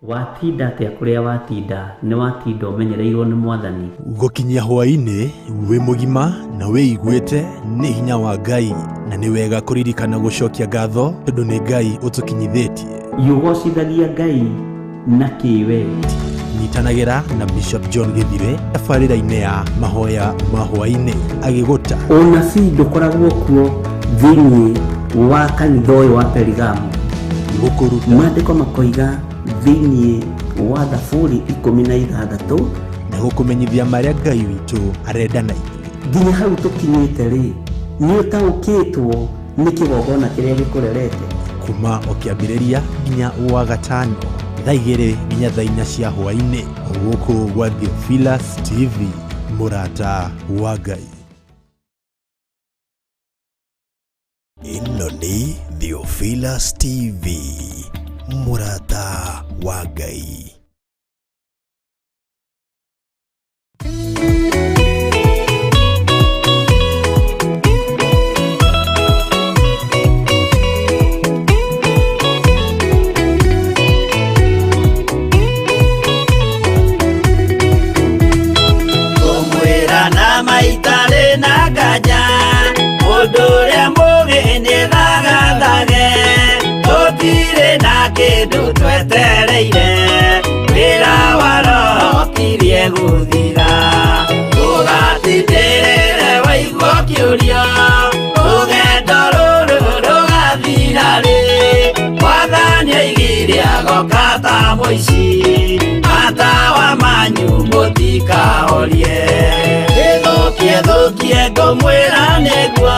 Watinda atia kuria watinda ni watinda umenyereirwo ni Mwathani. Gukinyia hwa-ini wi mugima na wiiguite ni hinya wa Ngai, na ni wega kuririkana gucokia ngatho tondu ni Ngai utukinyithitie. Yugocithagia Ngai na kiwe. Nyitanagira na Bishop John-Yet tabarĩra-inĩ ya mahoya ma hwa-ini agiguta Unabii ndukoragwo kuo thĩinĩ wa kanitha ũyũ wa Perigamu. Maandĩko makoiga thĩinĩ wa Thaburi 16 na gukumenyithia marĩa Ngai witũ arenda na ithuĩ. Nginya hau tũkinyĩte rĩ, nĩ ũtaũkĩtwo nĩ kĩgongona kĩrĩa gĩkũrerete. Kuma o kĩambĩrĩria nginya wa gatano, thaa 2 nginya thaa 4 cia hwa-ini gũkũ gwa Theophilus TV, MURATA wa Ngai. Ĩno nĩ Theophilus TV, MURATA wa Ngai. Maitare na gaja Odore mugini thagathage Totire na kindu twetereire Wira waro tirie guthira Ugatindĩrĩre waigua kiurio Rugendo rũrũ rũgathira rĩ Mwathani aigire agoka ta mũici Matawa manyu mũtikahorie Thukie ngũmwĩra nĩguo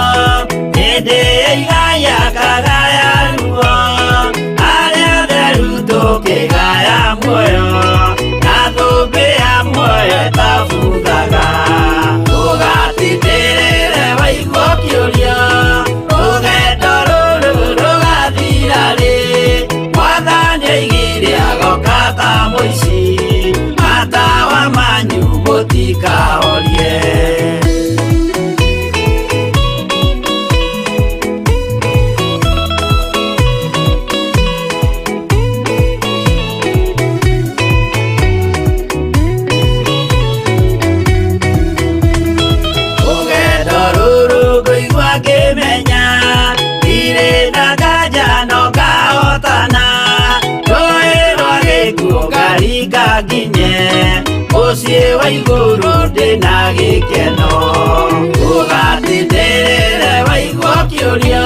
hĩndĩ ĩigaya kagaya ruo arĩa theru tũkĩgaya muoyo na thũmbĩ ya muoyo ĩtabuthaga ũgatindĩrĩre waigua kĩũrio rũgendo rũrũ rũgathira rĩ Mwathani aigire agoka ta mũici matawa manyu mũtikahorie. Muciĩ wa igũrũ ndĩna gĩkeno ũgatindĩrĩre waigua kĩũrio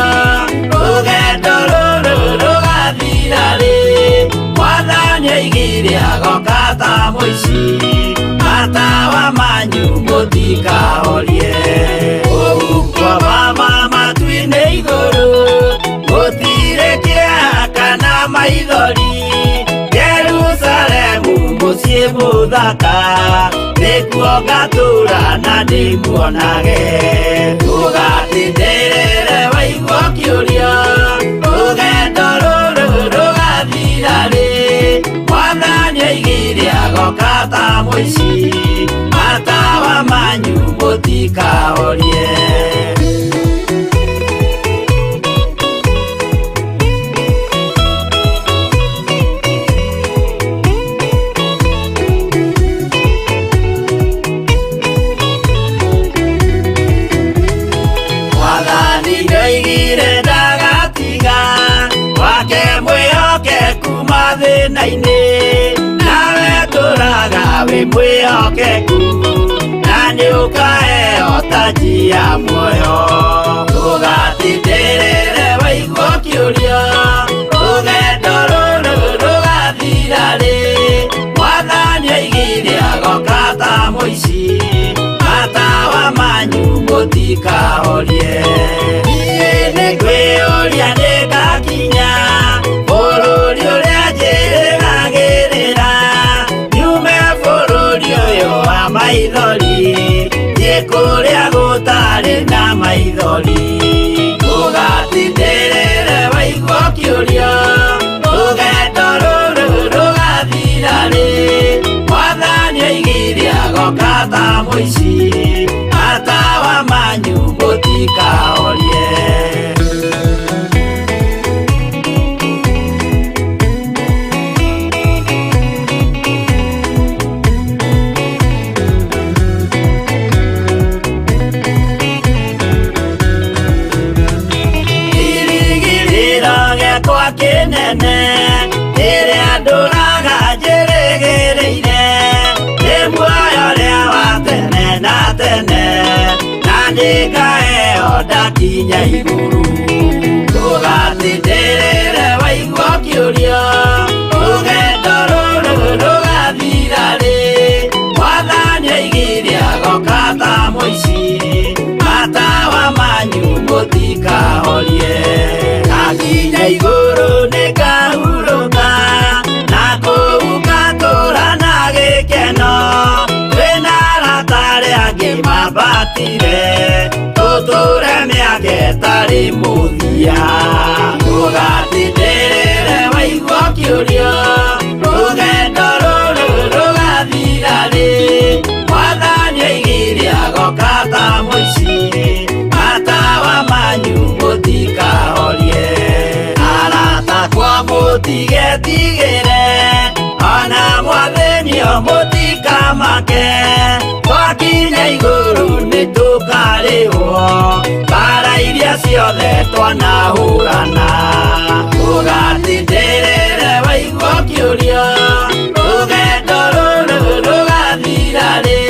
rũgendo rũrũ rũgathira rĩ Mwathani aigire agoka ta mũici matawa manyu mũtikahorie ũgukwo mama matu-inĩ igũrũ gũtirĩ kĩeha kana maithori Jerusalemu muciĩ mũthaka nĩkuo ngatũũra na ndĩmuonage ũgatindĩrĩre waigua kĩũrio rũgendo rũrũ rũgathira rĩ Mwathani aigire agoka ta mũici matawa manyu mũtikahorie. Nawe tũraga wĩ mwĩhokeku na nĩũkaheo taji ya muoyo ũgatindĩrĩre waigua kĩũrio rũgendo rũrũ rũgathira rĩ Mwathani aigire agoka ta mũici matawa manyu mũtikahorie. Niĩ nĩngwĩyũria nĩngakinya bũrũri ũrĩa njĩrĩgagĩrĩra nyume bũrũri ũyũ wa maithori thiĩ kũrĩa gũtarĩ na maithori ũgatindĩrĩre waigua kĩũrio rũgendo rũrũ rũgathira rĩ Mwathani aigire agoka ta mũici matawa manyu mũtikahorie. gĩakwa kĩnene ĩrĩa ndũraga njĩrĩgĩrĩire nĩ muoyo ũrĩa wa tene na tene na nĩngaheo ndakinya igũrũ ndũgatindĩrĩre waigua kĩũrio rũgendo rũrũ rũgathira rĩ Mwathani oigire agoka ta mũici matawa manyu mũtikahorie ngakinya igũrũ nĩngahurũka na kũu ngatũũra na gĩkeno twĩna arata arĩa angĩ mambatire tũtũũre mĩaka ĩtarĩ mũthia ndũgatindĩrĩre waigua kĩũrio rũgendo rũrũ rũgathira rĩ Mwathani oigire agoka ta mũici matawa manyu mũtikahorie aratakwa mũtigetigĩre ona mwathĩnio mũtikamake twakinya igũrũ nĩtũkarĩhwo mbara iria ciothe twanahũrana ndũgatindĩrĩre waigua kĩũrio rũgendo rũrũ rũgathira rĩ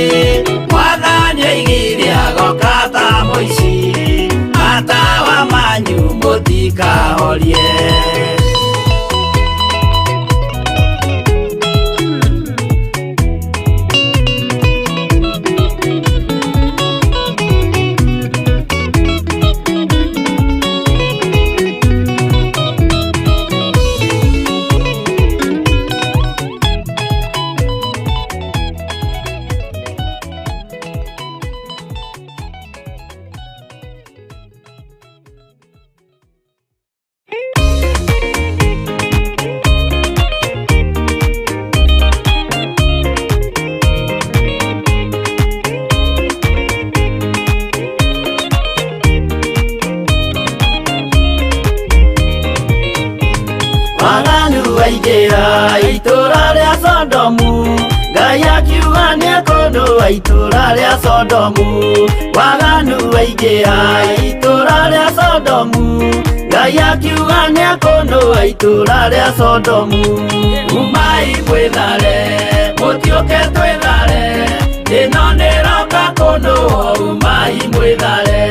Mwathani oigire agoka ta mũici matawa manyu mũtikahorie itũra rĩa Sodomu Ngai akiuga nĩekũndũa itũra rĩa Sodomu waganu waingĩha itũra rĩa Sodomu Ngai akiuga nĩekũndũa itũra rĩa Sodomu umai mwĩthare mũtiũke twĩthare ĩno nĩroka kũndũa umai mwĩthare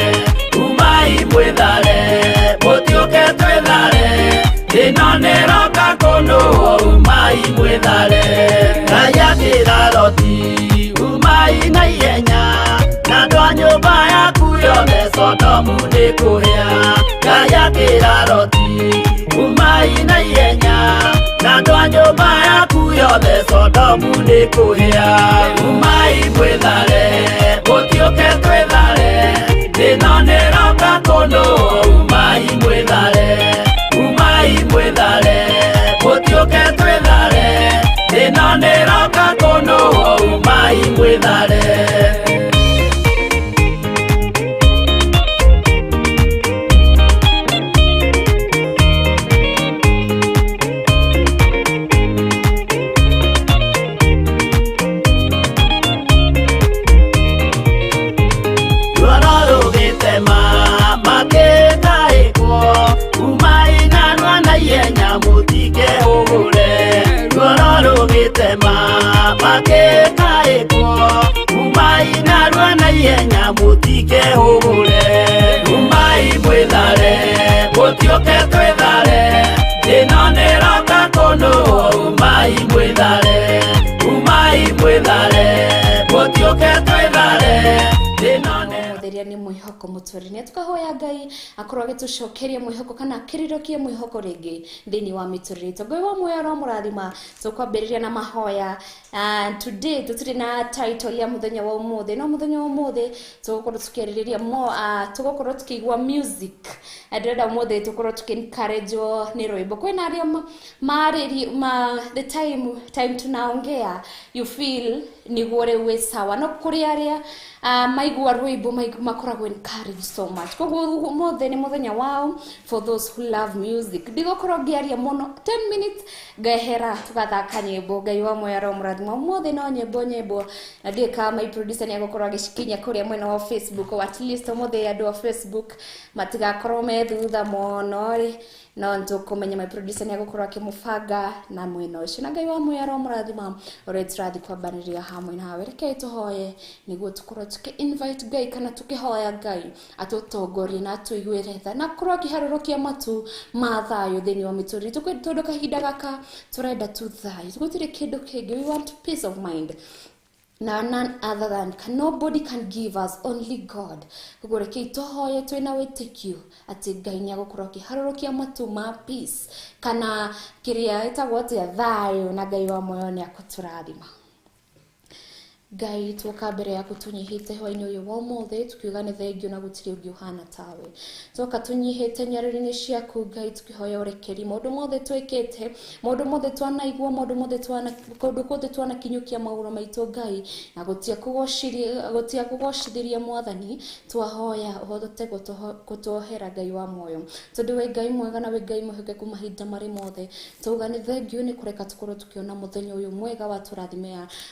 mũtiũke twĩthare ĩno nĩroka kũndũa umai mwĩthare Ngai akĩra Loti umai na ihenya na andũ a nyũmba yaku yothe Sodomu nĩkũhĩa Ngai akĩra Loti umai na ihenya na andũ a nyũmba yaku yothe Sodomu nĩkũhĩa umai mwĩthare mũtiũke twĩthare ĩno nĩroka kũndũa umai mwĩthare mũtiũke twĩthare ĩno nĩroka kũndũa umai mwĩthare umai mwĩthare mũtiũke twĩthare ĩno nĩroka kũndũa umai mwĩthare mũtiũke twĩthare Theria ni Mwihoko Muturire-Ini tukahoya Ngai akorwo agitucokeria mwihoko kana akirirokie mwihoko ringi thini wa miturire itu Ngai wa muoyo aramurathima tukwambiriria na mahoya today tutiri na title ya muthenya wa umuthi no muthenya wa umuthi tugukorwo tukiririria tugukorwo tukigwa music ndĩrenda umuthi tugukorwo tukencouragewo ni rwimbo kwina aria the time tunaongea you feel niguo riu wi sawa no kuri aria maigua rwimbo makoragwo encouraged so much. Koguo mothe ni muthenya wao for those who love music. Ndigokorwo ngiaria muno 10 minutes ngehera tugathaka nyimbo. Ngai wa moyo aromurathima mothe no nyimbo na ndiye kama my producer ni agokorwo agishikinya kuria mwena wa Facebook or at least mothe andu wa Facebook matigakorwo methutha muno ri no ntukumenya my producer ni agokorwo akimufanga na mwena ucio na Ngai wa moyo aromurathima ore turathi kwambaniria hamwe nawe reke tuhoye niguo tukorwo tuki invite Ngai kana tukihoya Ngai atutongorie na tuigwire tha na korwo akiharurukia matu ma thayo thini wa miturire tondu kahinda gaka turenda tu thayo tugutire kindu kingi we want peace of mind. Now none other than nobody can give us, only God. Kugore ki tohoye twina witikio ati Ngai ni agokorwo akiharurukia matu ma peace kana kiria etagwo atia thayo na Ngai wa moyo ni akuturathima. Ngai tuoka mbere yaku tunyihite hwa-ini uyu wa mothe tukiuga ni thengio na gutiri ungi uhana tawe tuoka tunyihite nyariri-ini ciaku Ngai tukihoya urekeri maundu mothe twikite maundu mothe twanaigua maundu mothe kundu kuothe twanakinyukia mauro maitu Ngai na gutia kugocithiria mwathani twahoya uhote gutuohera Ngai wa moyo tondu we Ngai mwega na we Ngai muhekeku mahinda mari mothe tuuga ni thengio ni kureka tukorwo tukiona muthenya uyu mwega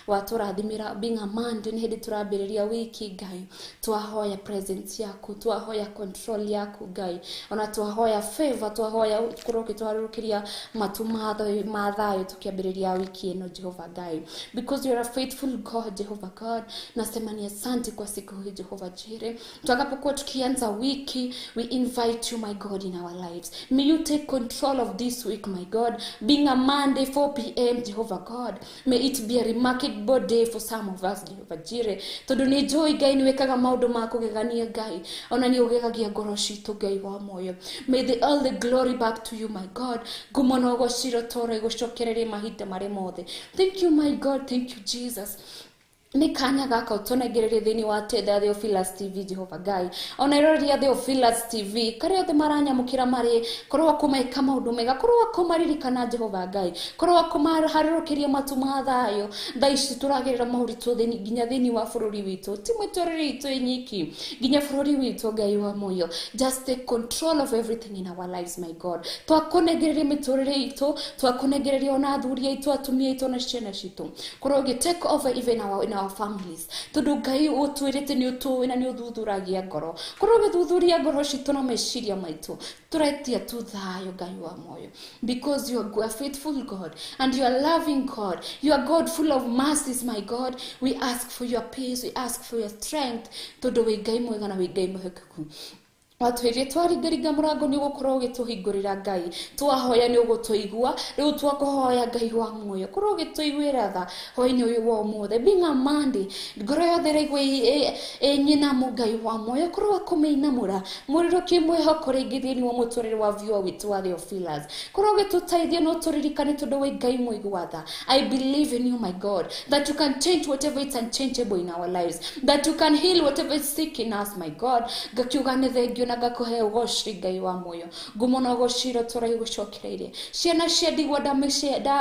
waturathimira being a man ni hindi turambiriria wiki Ngai twahoya presence yaku twahoya control yaku Ngai ona twahoya favor twahoya kuroke twarukiria matu mathayo tukiambiriria wiki ino Jehova Ngai because you are a faithful God Jehova God nasema ni asante kwa siku hii Jehova Jireh tutakapokuwa tukianza wiki we invite you my God in our lives may you take control of this week my God being a Monday 4 p.m. Jehova God may it be a remarkable day for some of us Jehova Jireh tondu ni joy Ngai ni wekaga maundu ma kugegania Ngai ona ni ugegagia ngoro citu Ngai wa moyo may all the glory back to you my God gumono gociro tore gucokereria mahinda mari mothe thank you my God thank you Jesus ni kanya gaka utonegereria thini wa Theophilus TV Jehova Ngai ona iroria Theophilus TV kare othe maranyamukira mari korwo kumeka maundu mega korwo kumaririkana Jehova Ngai korwo kumaharurukiria matu ma thayo thaici turagirira mauritu thini ginya thini wa bururi witu timwitoreri itu inyiki ginya bururi witu Ngai wa moyo just take control of everything in our lives my God twakunegereria miturire itu twakunegereria ona athuri itu atumia itu na ciana citu korwo take over even our families tondu Ngai utwirite ni utuwe na ni uthuthuragia ngoro korwo githuthuria ngoro citu na meciria maitu turetia tu thayo Ngai wa moyo because you are a faithful God and you are loving God you are God full of mercies my God we ask for your peace we ask for your strength tondu we Ngai mwega na we Ngai muhekeku watwirie twaringariga murango ni gukorwo gituhingurira Ngai twahoya ni ugutuigua riu twakuhoya Ngai wa moyo korwo gituiguira tha hwa-ini uyu wa mothe being a Monday ngoro yothe raigwa nyina mu Ngai wa moyo korwo kumeinamura muriro kimwihoko ringi thini wa muturire wa viewer witu wa Theophilus korwo gitutaithia no turirikane tondu we Ngai mwigua tha I believe in you my God that you can change whatever is unchangeable in our lives that you can heal whatever is sick in us my God gakiuga ni thengio na gakuhe ugoci Ngai wa moyo ngumono gociro turai gucokereire ciana cia ndigwa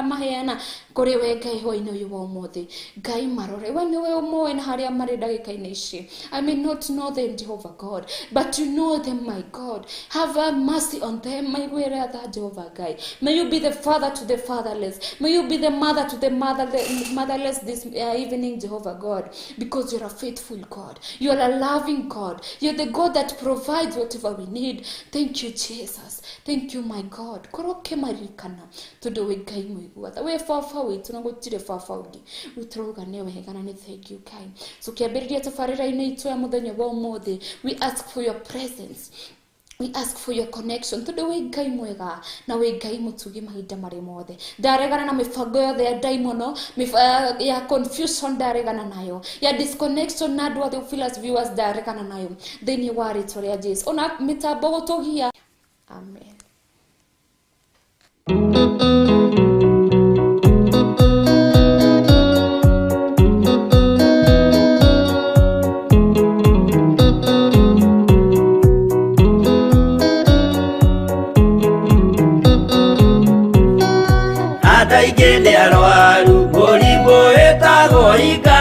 maheana kuri we Ngai hwa-ini uyu wa mothe Ngai marore we ni we umoe na haria mari ndagika-ini ici I may not know them Jehovah God but you know them my God have mercy on them my wherever Jehovah Ngai may you be the father to the fatherless may you be the mother to the motherless this evening Jehovah God because you are a faithful God you are a loving God you are the God that provides whatever we need thank you Jesus thank you my God koroke marikana tondu we Ngai mwigua tha we fafa witu na gutire fafa ungi uturuga ne wega na ni thank you Ngai so kiambiriria tafarira-ini itu ya muthenya wa mothe we ask for your presence we ask for your connection tondu we Ngai mwega na we Ngai mutugi mahinda mari mothe ndaregana na mifango yothe ya daimono ya confusion ndaregana nayo ya disconnection na andũ Theophilus viewers ndaregana nayo thini wa ritwa ria Jesu ona mitambo gutugia amen. Ataigende arwaru mũrimũ wĩtagwo inga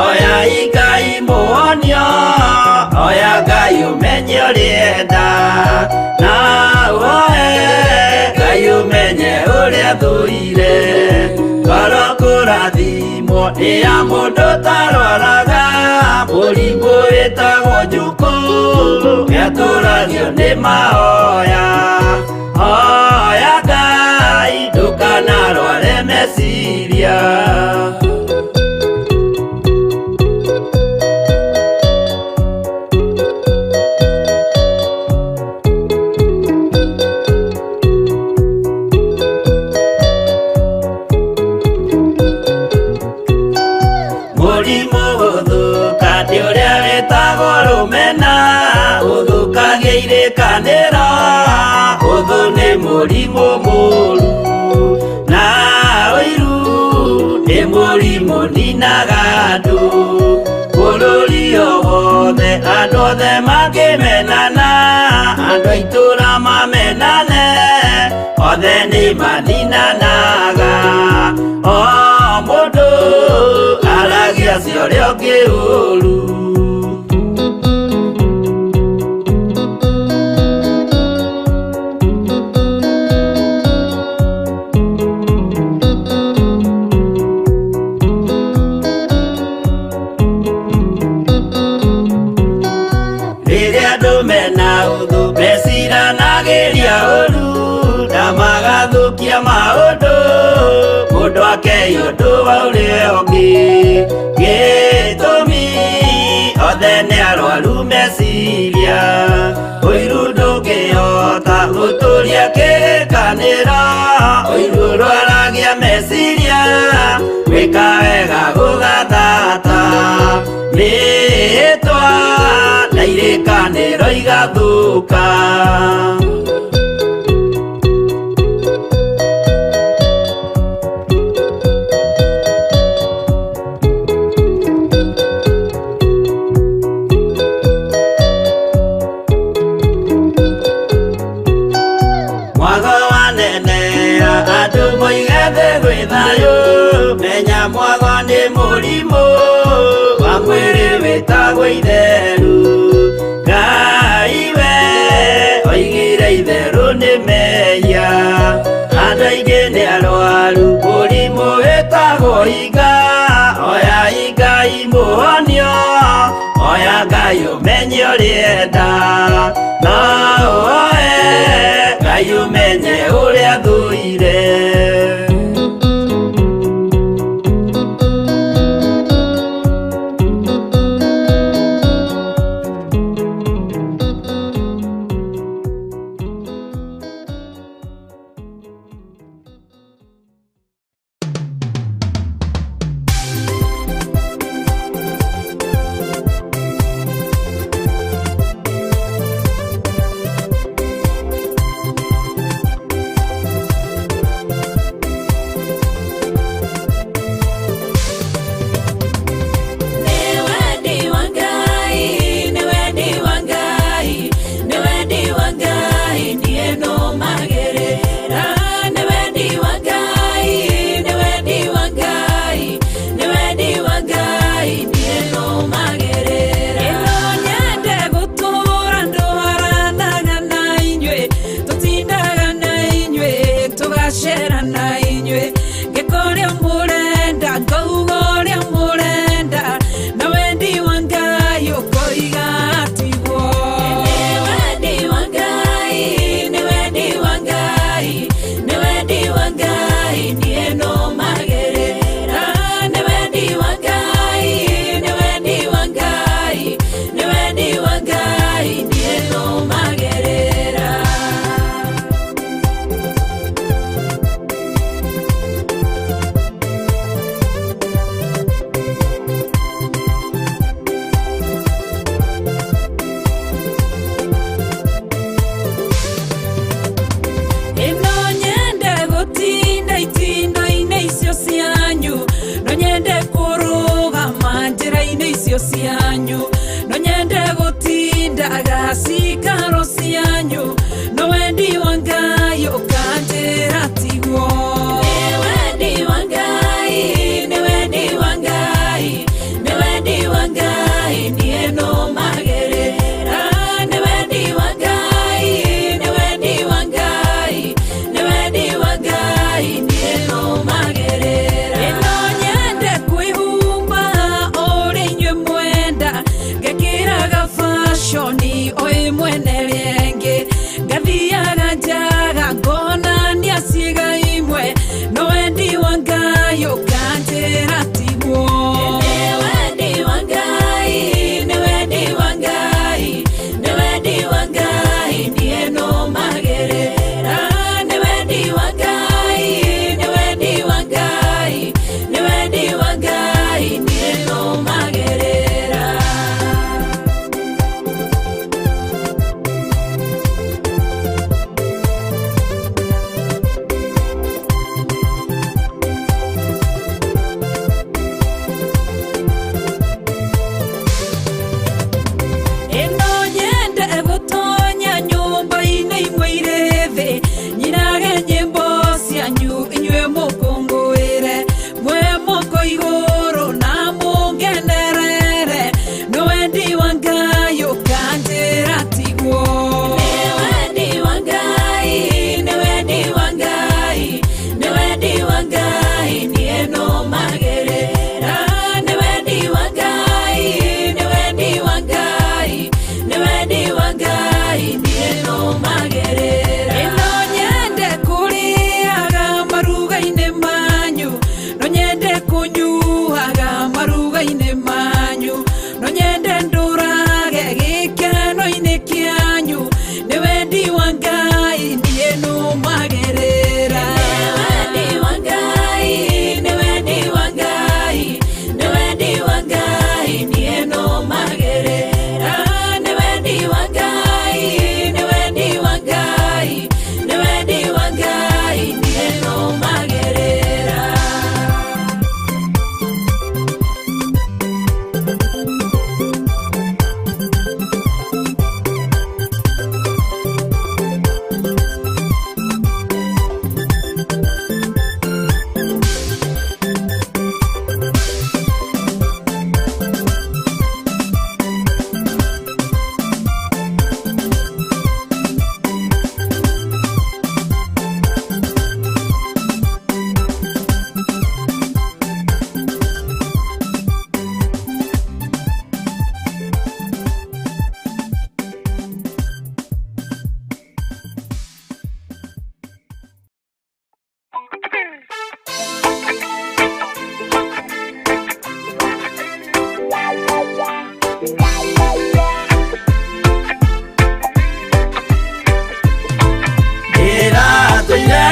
oya inga imuonio oya Ngai umenye ũrĩenda na woe Ngai umenye ũrĩa thũire ngoro kũrathimwo nĩ ya mũndũ tarwaraga mũrimũ wĩtagwo njukũ gĩatũragio nĩ mahoya hoya Ngai ndũkanarware meciria mũrimũ gũthũka nĩ ũrĩa wĩtagwo rũmena ũthũkagia irĩkanĩro ũthũ nĩ mũrimũ mũru na ũiru nĩ mũrimũ ninaga andũ bũrũri o wothe andũ othe makĩmenana andũ a itũũra mamenane othe nĩ maninanaga o mũndũ aragia cio ũrĩa ũngĩ ũru rĩrĩa andũ mena ũthũ meciranagĩria ũru na magathũkia maũndũ mũndũ akei ũndũ wa ũrĩa ũngĩ gĩtũmi othe nĩ arwaru meciria ũiru ndũngĩhota gũtũria kĩrĩkanĩro ũiru ũrwaragia meciria gwĩka wega gũgathata mĩĩtwa na irĩkanĩro igathũka andũ moigete gwĩ thayũ menya mwago nĩ mũrimũ wa mwĩrĩ wĩtagwo itherũ Ngai we oigire itherũ nĩ mehia andũ aingĩ nĩ arwaru mũrimũ wĩtagwo inga oya Ngai mũhonio oya Ngai ũmenye ũrĩenda na woe Ngai umenye ũrĩa thũire Wangai, niwe ndi wangai, niye no magerera.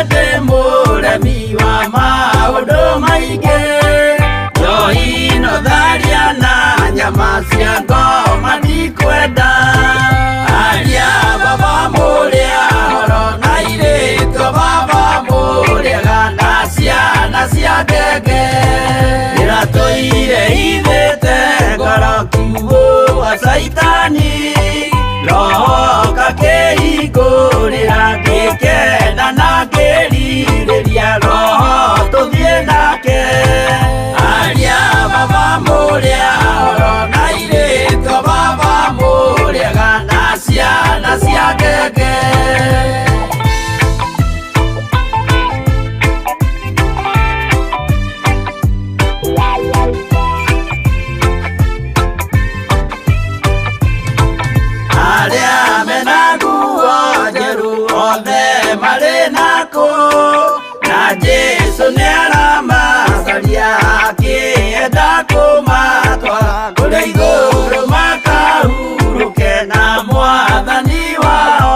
ndĩ mũremi wa maũndũ maingĩ. Njohi no tharia na nyama cia ngoma ndikwenda. Aria baba mũrĩa horo na irĩtwo baba mũrĩega na ciana cia ngenge. Ĩratũire ithĩte ngoro kiugo wa Saitani. Roho kakĩhingũrĩra ngĩkena na ngĩrirĩria roho tũthiĩ nake. Aria baba mũrĩa horo na irĩtwo baba mũrĩega na ciana cia ngenge. Aria mena nguo njerũ othe marĩ nako, na Jesu nĩaramacaria akĩenda kũmatwara kũrĩa igũrũ makahurũke na Mwathani wao.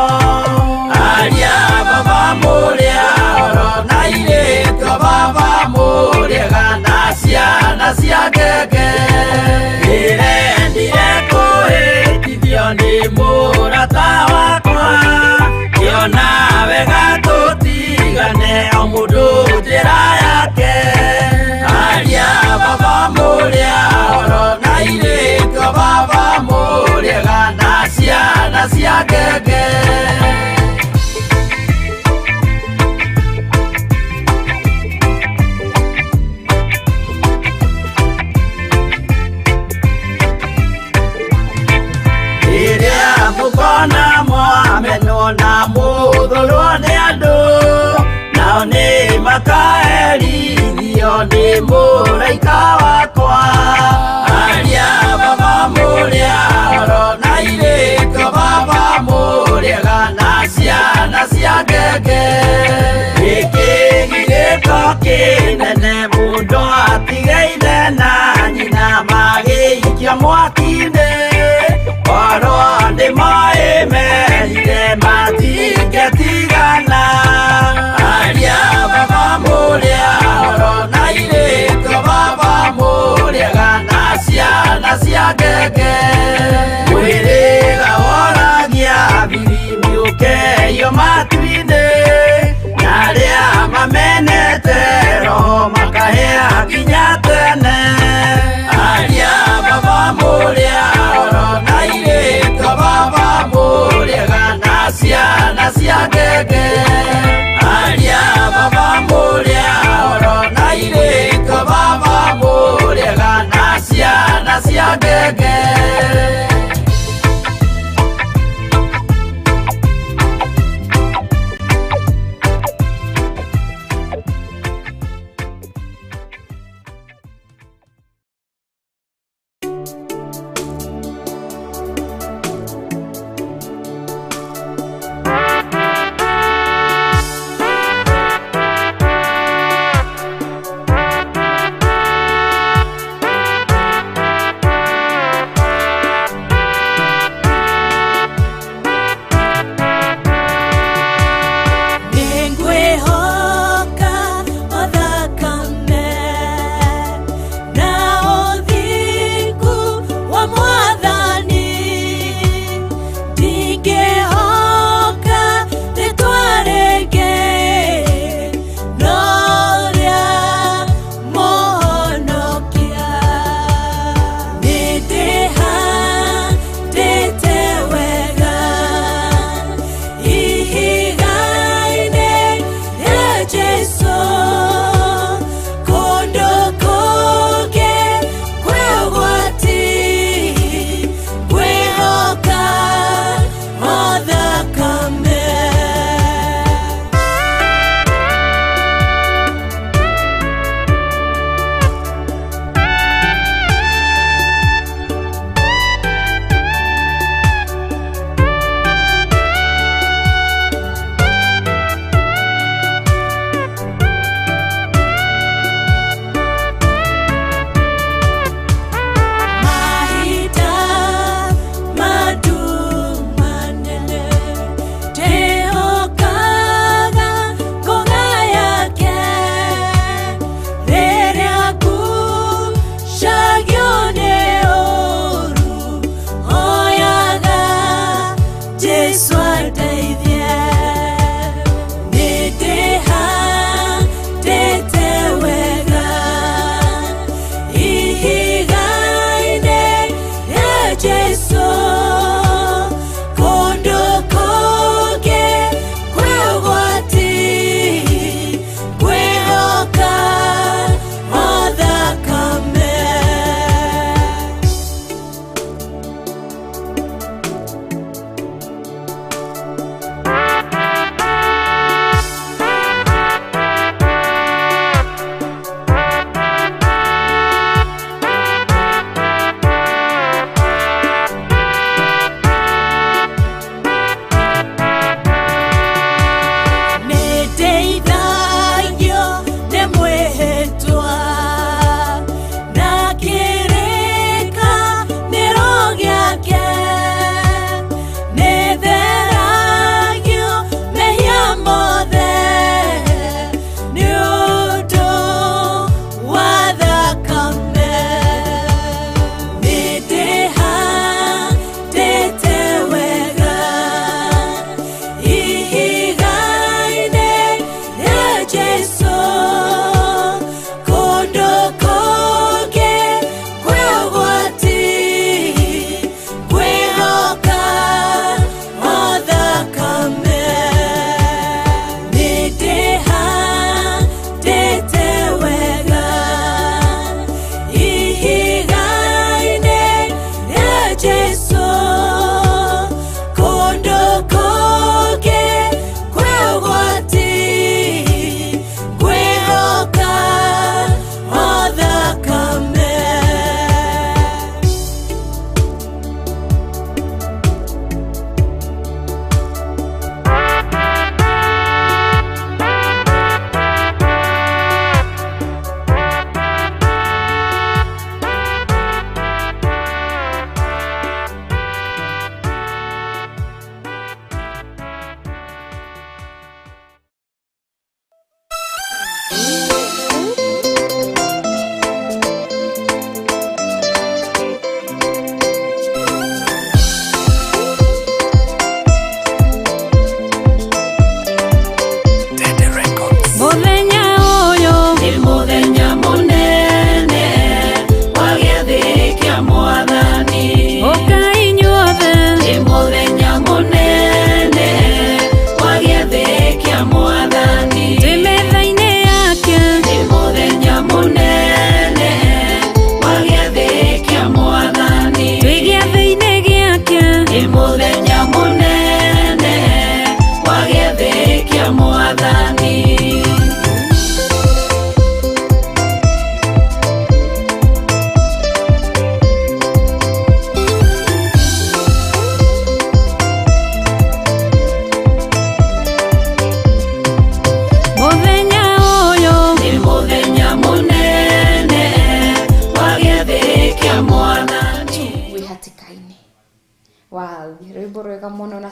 Aria baba mũrĩa horo na irĩtwo baba mũrĩega na ciana cia ngenge. Ndĩrendire kũhĩtithio nĩ mũrata wakwa, ngĩona wega tũtigane o mũndũ njĩra yake. Aria baba mũrĩa horo na irĩtwo baba mũrĩega na ciana cia ngenge. Rĩrĩa mũkona mwamenwo na mũthũrwo nĩ andũ, nao nĩ makaherithio nĩ mũraika wakwa. Aria baba mũrĩa horo na irĩtwo baba mũrĩega na ciana cia ngenge. Gĩkĩ gĩrĩko kĩnene mũndũ atigeire na nyina magĩikia mwaki-inĩ. Korwo nĩmoĩ merire matingĩtigana. Aria baba mũrĩa horo na irĩtwo baba mũrĩega na ciana cia ngenge. Mwĩrĩga woragia birimi ũkeyo matu-inĩ, na arĩa mamenete roho makahĩa nginya tene. Aria baba mũrĩa horo na irĩtwo baba mũrĩega na ciana cia ngenge. Aria baba mũrĩa horo na irĩtwo baba mũrĩega na ciana cia ngenge.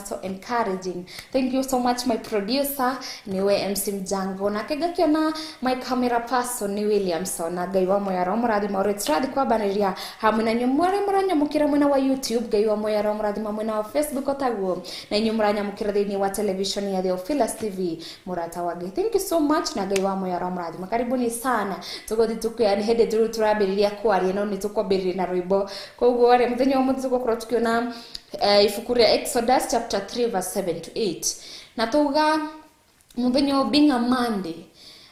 so encouraging. Thank you so much, my producer, niwe MC Mjango, na kegakiona my camera person ni Williamson, na gaiwa moya romuradi mauretsradi kwa baniria hamwe na nyumware muranya mukira mwena wa YouTube, gaiwa moya romuradi mwena wa Facebook otaguo, na nyumuranya mukira thini wa television ya Theophilus TV Murata wage. Thank you so much, na gaiwa moya romuradi makaribuni sana. Tugothi tukuyani hede turu turabiriria kwaria no nitukwambiriria na rwimbo. Koguo ari muthenya umwe tugokorwo tukiona ibuku ria Exodus chapter 3 verse 7 to 8. Na tuga muthenya being a Monday,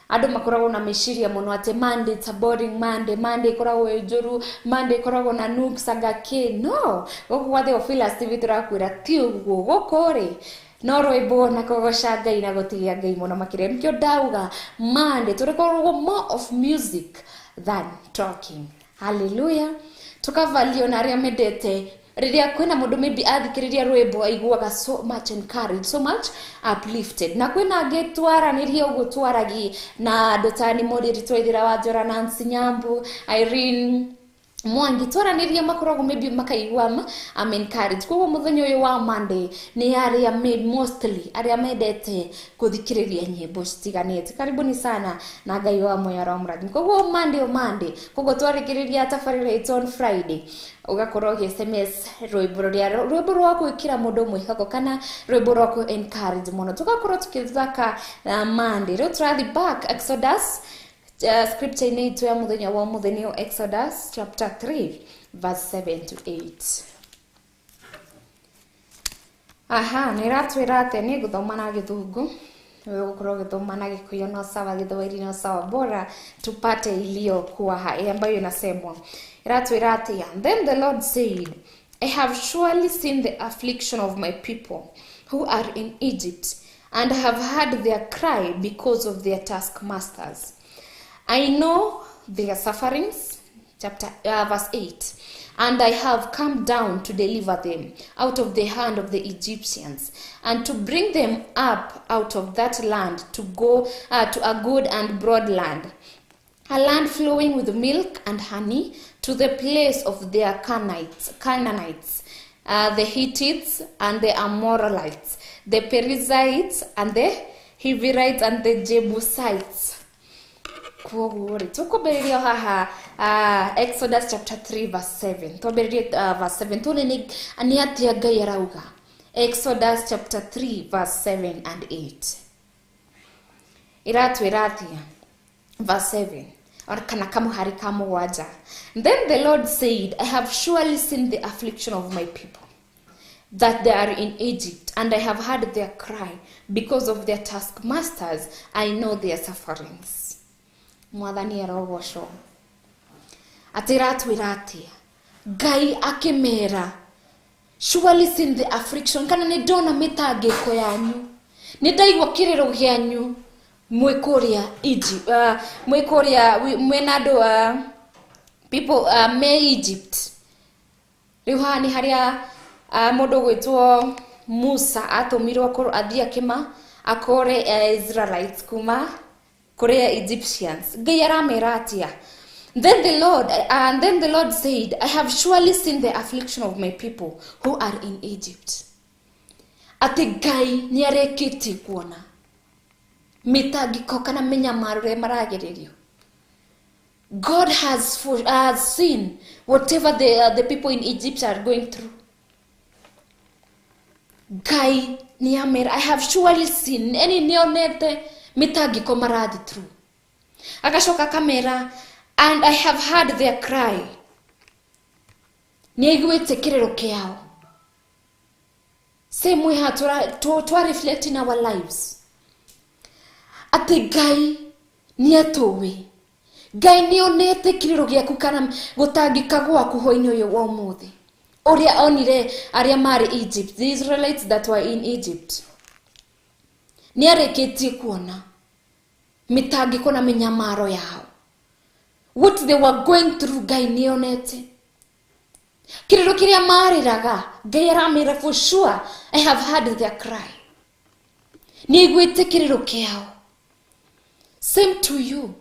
ado makoragwo na meshiria muno ate Monday it's a boring Monday koragwo ejuru, Monday koragwo na nooks agake. No, goko kwa Theophilus TV turakwira ti uguo gokore no rwimbo na kogosha Ngai na gotigia Ngai muno makire. Nikyo dauga Monday turakorwo more of music than talking. Hallelujah. Tukavalio na ria medete riria kwena mundu maybe athikiriria rwimbo aiguaga so much encouraged, so much uplifted, na kwena getwaraniria ugo twaragi na dotani moderi twithira wa Jora Nancy Nyambu, Irene Mwangi twaraniria makoragwo maybe makaigua am encouraged. Kwa muthenya uyu wa Monday ni aria mostly aria medete kuthikiriria nyimbo citiganite. Karibuni sana na Ngai wa moyo romuradi. Kwa Monday kogo twarikiriria tafarira it's on Friday ugakorwo SMS rwimbo rwa kwikira mundu mwihoko kana rwimbo rwa ku encourage muno. Tugakorwo tukithaka Monday ro trathi back Exodus scripture ni tu ya muthenya wa muthenya Exodus chapter 3 verse 7 to 8. Aha, niratwira ate ni guthoma na githungu, wewe ukorwo githoma na gikuyu no sawa, githwairi no sawa, bora tupate iliyokuwa hai ambayo inasemwa. Iratwira ate, then the Lord said, I have surely seen the affliction of my people who are in Egypt, and have heard their cry because of their taskmasters. I know their sufferings, verse 8, and I have come down to deliver them out of the hand of the Egyptians, and to bring them up out of that land to go to a good and broad land, a land flowing with milk and honey, to the place of their Canaanites, the Hittites and the Amorites, the Perizzites and the Hivites and the Jebusites. Tukoberiria haha Exodus chapter 3 verse 7. Toberiria verse 7. Tune ni atia Ngai arauga. Exodus chapter 3 verse 7 and 8. Iratwiratia verse 7. Or kana kamuhari kamuwaja. Then the Lord said, I have surely seen the affliction of my people, that they are in Egypt, and I have heard their cry because of their taskmasters. I know their sufferings. Mwathani arogocwo. Atiratwiratia Ngai akimera, surely seen the affliction, kana ni ndona mitangiko yanyu, ni ndaigua kiriro gianyu mwikoria Egypt, mwikoria mwenado people me Egypt. Riuhani haria mundu gwitwo Musa atumirwo ko athia kima akore Israelites kuma Korea Egyptians. Ngai aramera atia. Then the Lord said, I have surely seen the affliction of my people who are in Egypt. Ati Ngai ni arekiti kuona mitangiko kana menyamaro maragiririo. God has seen whatever the people in Egypt are going through. Ngai ni amera, I have surely seen any nionete mitangiko maradi through. Akashoka kamera, and I have heard their cry. Niegwete kirero kiao. Same way to reflect in our lives. Ate Ngai ni atowe. Ngai ni onete kirero giaku kana gutangika gwaku hwa-ini uyu wa umuthi. Oria onire aria mari Egypt, the Israelites that were in Egypt. Ni areketie kuona mitangiko na menyamaro yao. What they were going through, Ngai ni onete. Kirero kiria mariraga, Ngai aramira for sure, I have heard their cry. Ni gwete kirero kiao. Same to you.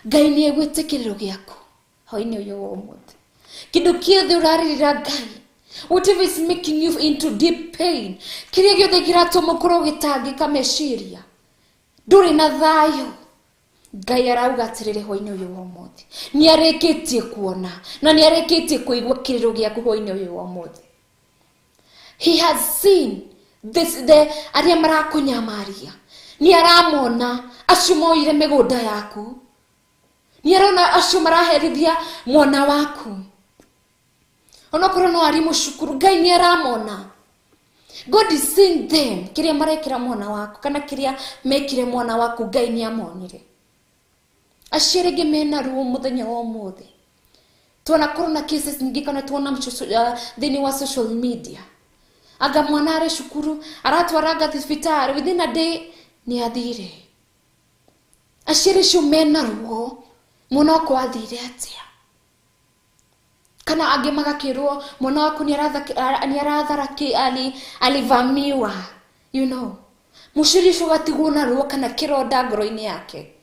Ngai ni egwete kirero giaku hwa-ini uyu wa umuthi. Kindu kiothe uraririra Ngai whatever is making you into deep pain, kiria giothe kiratuma ukorwo gitangika meciria nduri na thayo, Ngai arauga atirire hwa-ini uyu wa umuthi ni areketie kuona na ni areketie kuigua kiriro giaku hwa-ini uyu wa umuthi. He has seen this, the aria marakunyamaria ni aramona acio moire migunda yaku, ni arona acio maraherithia mwana waku, onokorwo no ari mucukuru, Ngai ni aramona. God is seeing them, kiria marekira mwana waku kana kiria mekire mwana waku, Ngai ni amonire. Aciarege mena ruo muthenya wa umuthi. Tuona corona cases nyingi kana tuona thini wa social media, aga mwana are cukuru aratwaraga thibitarĩ, within a day ni athire. Aciari cio mena ruo mwana wako athire atia, kana ange magakirwo mwana waku ni aratharaki alivamiwa, you know, muciri cio gatigwo na ruo kana kironda ngoro-ini yake.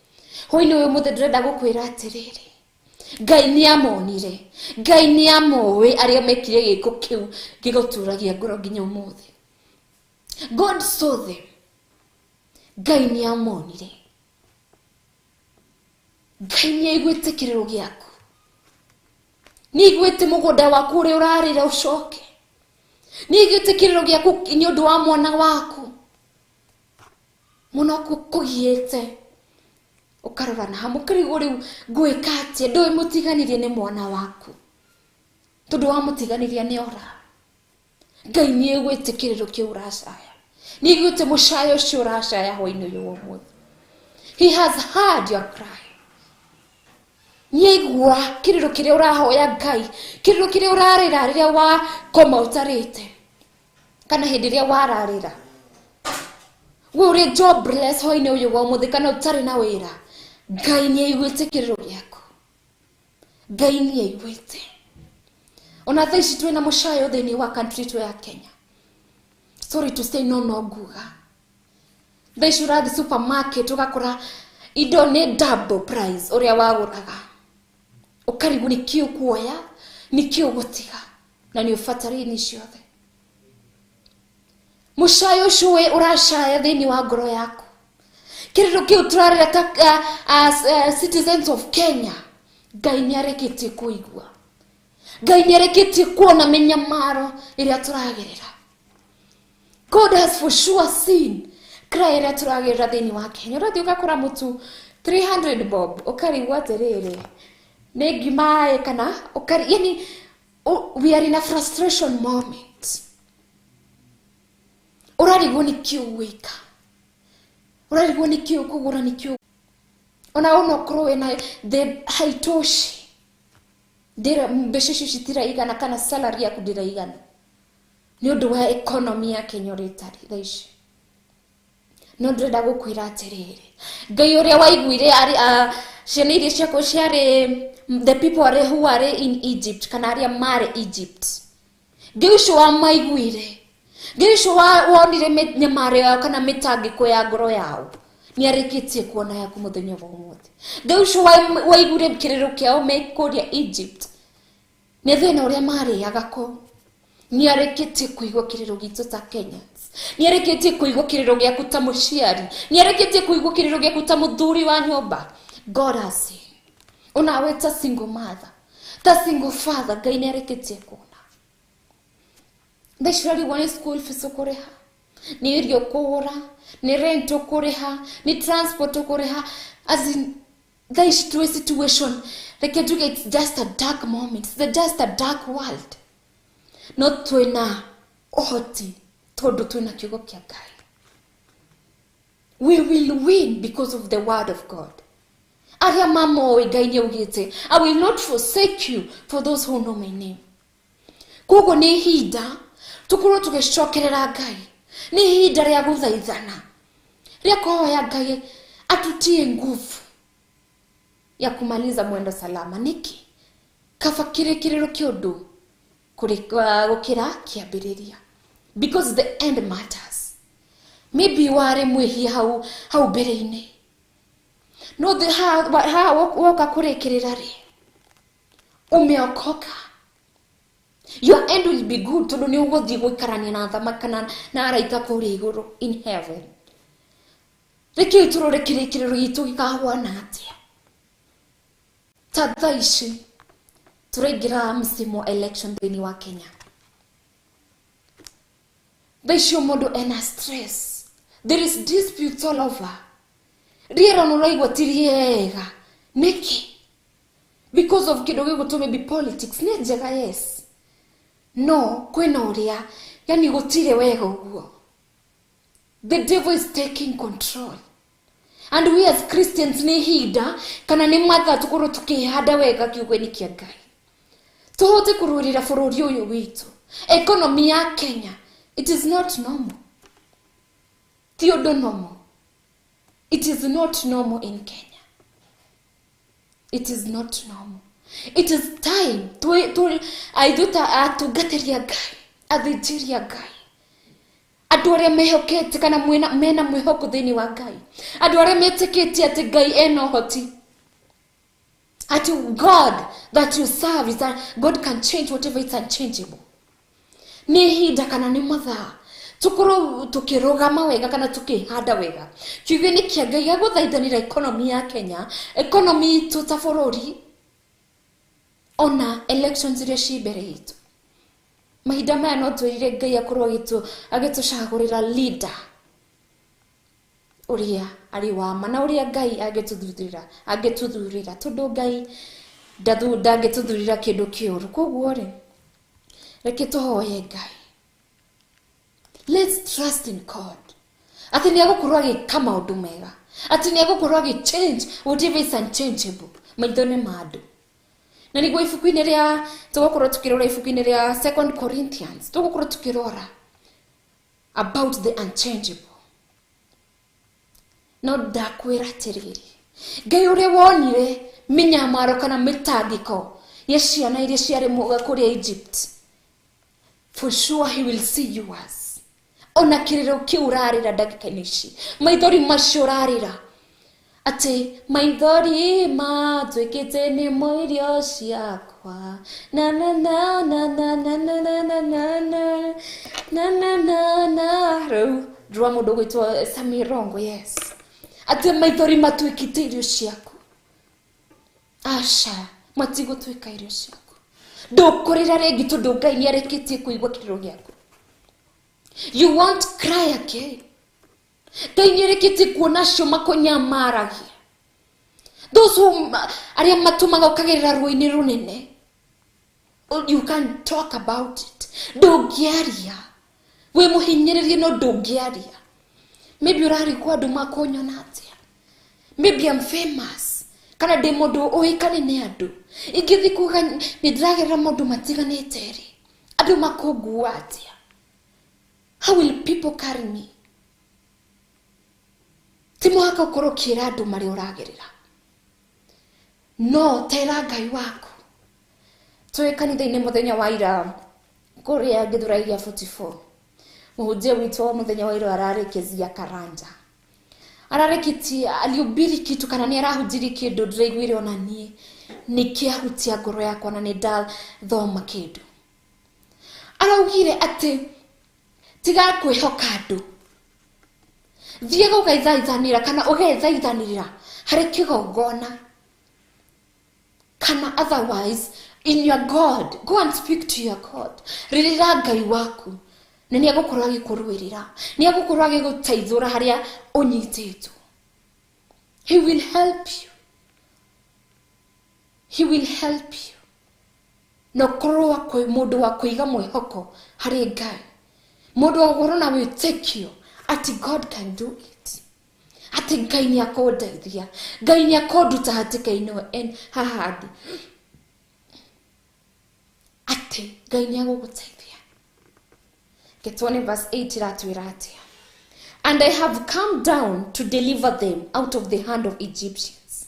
Hwa-ini uyu muthe ndĩrenda gũkwĩra atĩrĩrĩ, Ngai ni amonire, Ngai ni amoĩ arĩa mekire gĩko kĩu gĩgũturagia ngoro nginya ũmũthĩ. God saw them. Ngai ni amonire. Ngai ni aiguĩte kĩrĩro gĩaku, ni aiguĩte mũgũnda waku ũrĩa ũrarĩra ũcoke, ni aiguĩte kĩrĩro gĩaku nĩ ũndũ wa mwana waku. Mwana waku kũgiĩte ukarorana hamwe karigo riu ngwika atia, ndũĩ mũtiganirie nĩ mwana waku, tondũ wa mũtiganirie nĩ ora. Ngai nĩ aiguĩte kĩrĩro kĩu ũracaya, nĩ aiguĩte mũcayo ũcio ũracaya hwa-ini ũyũ wa ũmũthĩ. He has heard your cry. Nĩ aigua kĩrĩro kĩrĩa ũrahoya Ngai, kĩrĩro kĩrĩa ũrarĩra rĩrĩa wakoma ũtarĩte kana hĩndĩ ĩrĩa wararĩra. We ũrĩ jobless hwa-ini ũyũ wa ũmũthĩ kana ũtarĩ na wĩra, Ngai ni aiguĩte kĩrĩro gĩaku, Ngai ni aiguĩte. Ona thaa ici twĩna mũcayo thĩinĩ wa country tu ya Kenya, sorry to say no nguga. Thaa ici ũrathiĩ supermarket ũgakora indo nĩ double price ũrĩa wagũraga, ũkarigwo nĩkĩ ũkuoya nĩkĩ ũgũtiga, na nĩ ũbatari-ini ciothe. Mũcayo ũcio we ũracaya thĩinĩ wa ngoro yaku, kĩrĩro kĩu tũrarĩra as citizens of Kenya, Ngai nĩ areketie kũigua, Ngai nĩ areketie kuona mĩnyamaro ĩrĩa tũragerera. God has for sure seen cry ĩrĩa tũragerera thĩinĩ wa Kenya. Ũrathiĩ ũgakora mũtu 300 bob, ũkarigwo atĩrĩrĩ nĩ ngima kana yani we are in a frustration moment. Urarigwo nĩkĩ ũgwĩka, urarigwo nĩkĩ ũkũgũra, nĩkĩ ona onokorwo wĩna the haitoshi, ndĩra mbeca icio citiraigana kana salary yaku ndĩraigana nĩ ũndũ wa economy ya Kenya ũrĩa ĩtarĩ thaa ici. No ndĩrenda gũkwĩra atĩrĩrĩ, Ngai ũrĩa waiguire ciana iria ciakwa ciarĩ the people who are in Egypt kana arĩa marĩ Egypt, Ngai ũcio wamaiguire, Ngai ũcio wonire nyamaro yao kana mĩtangĩko ya ngoro yao, nĩ areketie kuona yaku mũthenya wa ũmũthĩ. Ngai ũcio waiguire kĩrĩro kĩao mekũrĩa Egypt, nĩ thĩna ũrĩa marĩaga kũu, nĩ areketie kũigua kĩrĩro gitũ ta Kenyans, nĩ areketie kũigua kĩrĩro gĩaku ta mũciari, nĩ areketie kũigua kĩrĩro gĩaku ta mũthuri wa nyũmba. God has seen. Unawe ta single mother, ta single father, Ngai nĩ areketie kuona. Ndashirari one school fees ukuriha, ni irio kugura, ni rent ukuriha, ni transport ukuriha. As in, there is to a situation like it's just a dark moment, it's just a dark world. Not twina ohoti tondu twina kiugo kia Ngai. We will win because of the word of God. Aria mamo Ngai ni ugite, I will not forsake you for those who know my name. Kogo ni hida tukorwo tugicokerera Ngai, ni ihinda rĩa gũthaithana rĩa kũhoya Ngai atutie nguvu ya kumaliza mwendo salama. Niki kaba kĩrĩkĩrĩro kĩũndũ gũkĩra kĩambĩrĩria, because the end matters. Maybe ware mwĩhia hau mbere-inĩ, no woka kũrĩkĩrĩra rĩ, umeokoka, Your end will be good. Tondu ni uguthi guikarania na thamaka na araika kuri iguru in heaven. Reke turore kirikiriro gitu gikahwana atia. Tata ici turegira msimu election thini wa Kenya. Thaisho mundu ena stress. There is disputes all over. Riera nuraigwa tiriega. Niki? Because of kidogo gutume be politics. Ni njega yes. No, kwena uria. Yani gutire wega uguo. The devil is taking control. And we as Christians ni hida kana ni matha tukuru tukihada wega kiugwe ni kia Ngai. Tuhote kururira bururi uyu witu. Economy ya Kenya, it is not normal. Tiodo normal. It is not normal in Kenya. It is not normal. It is time to gateria Ngai, athijiria Ngai. Andu aria mehokete kana mena mwihoko thini wa Ngai. Andu aria metekete ati Ngai ena hoti. Ati God that you serve is that God can change whatever is unchangeable. Ni hida kana ni mathaa. Tukuru tukirogama wega kana tukihanda wega. Kiugo ni kia Ngai gaguthaithanira economy ya Kenya, economy tuta bururi. Ona elections iria cimbere itu. Mahinda maya no twirire Ngai akorwo agitucagurira leader uria ari wa mana uria Ngai agituthurira tondu Ngai ndagituthurira kindu kiuru koguo ri reke tuhoye Ngai. Let's trust in God. Ati ni agukorwo agika maundu mega. Ati ni agukorwo agi-change whatever is unchangeable maithone mandu. Na niguo ibuku-ini ria tugukorwo tukirora ibuku-ini ria 2 Corinthians tugukorwo tukirora about the unchangeable. No ndakwira tiriri Ngai uria wonire minyamaro kana mitangiko ya ciana iria ciari muga kuri Egypt, for sure he will see you as ona kiriro kiurarira ndagika-ini ici maithori macio urarira ati maithori matwikite ni moirio ciakwa na na na na na na na na na na na na na na ru drama mundu gwitwo Samirongo. Yes, ati maithori matwikite irio ciaku. Asha matigutwika irio ciaku ndukurira ringi tondu Ngai ni areketie kuigwa kiriro giaku. You won't cry again. Ngai ni areketie kuona cio makonyamaragia. Those who aria matumaga ukagirira ruini runene, you can talk about it. Ndungiaria we muhinyiririe no ndungiaria. Maybe urari kwa andu makonyona atia. Maybe I'm famous kana ndi mundu uikane ni andu. Ingithi kuga ni ndiragerera maundu matiganite ri andu makungua atia. How will people carry me? Timo haka ukoro kira andu mari uragerera. No, tera Ngai waku. Tue kanitha-ini muthenya wa ira kuria Githurai 44. Muhunjia witũ muthenya wa ira ararekezia Karanja. Arareketia aliubiri kitu kana ni arahunjiri kindu ndiraiguire ona nie nikiahutia ngoro yakwa na ni ndathoma kindu. Araugire ati tiga kwihoka andu. Thie gugaithanira kana ugethaithanira hari kigongona. Kana otherwise in your God, go and speak to your God. Ririra Ngai waku na ni agukorwo agikurwirira, ni agukorwo agigutaithura haria unyititwo. He will help you. He will help you. No korwo kwa mundu wa kuiga mwihoko hari Ngai, mundu wa goro na witekio ati God can do it. Ati Ngai ni akondeithia, Ngai ni akonduta hatika-ini en hahandi. Ati Ngai ni aguguteithia. Getwone verse 8 iratwira atia. And I have come down to deliver them out of the hand of Egyptians.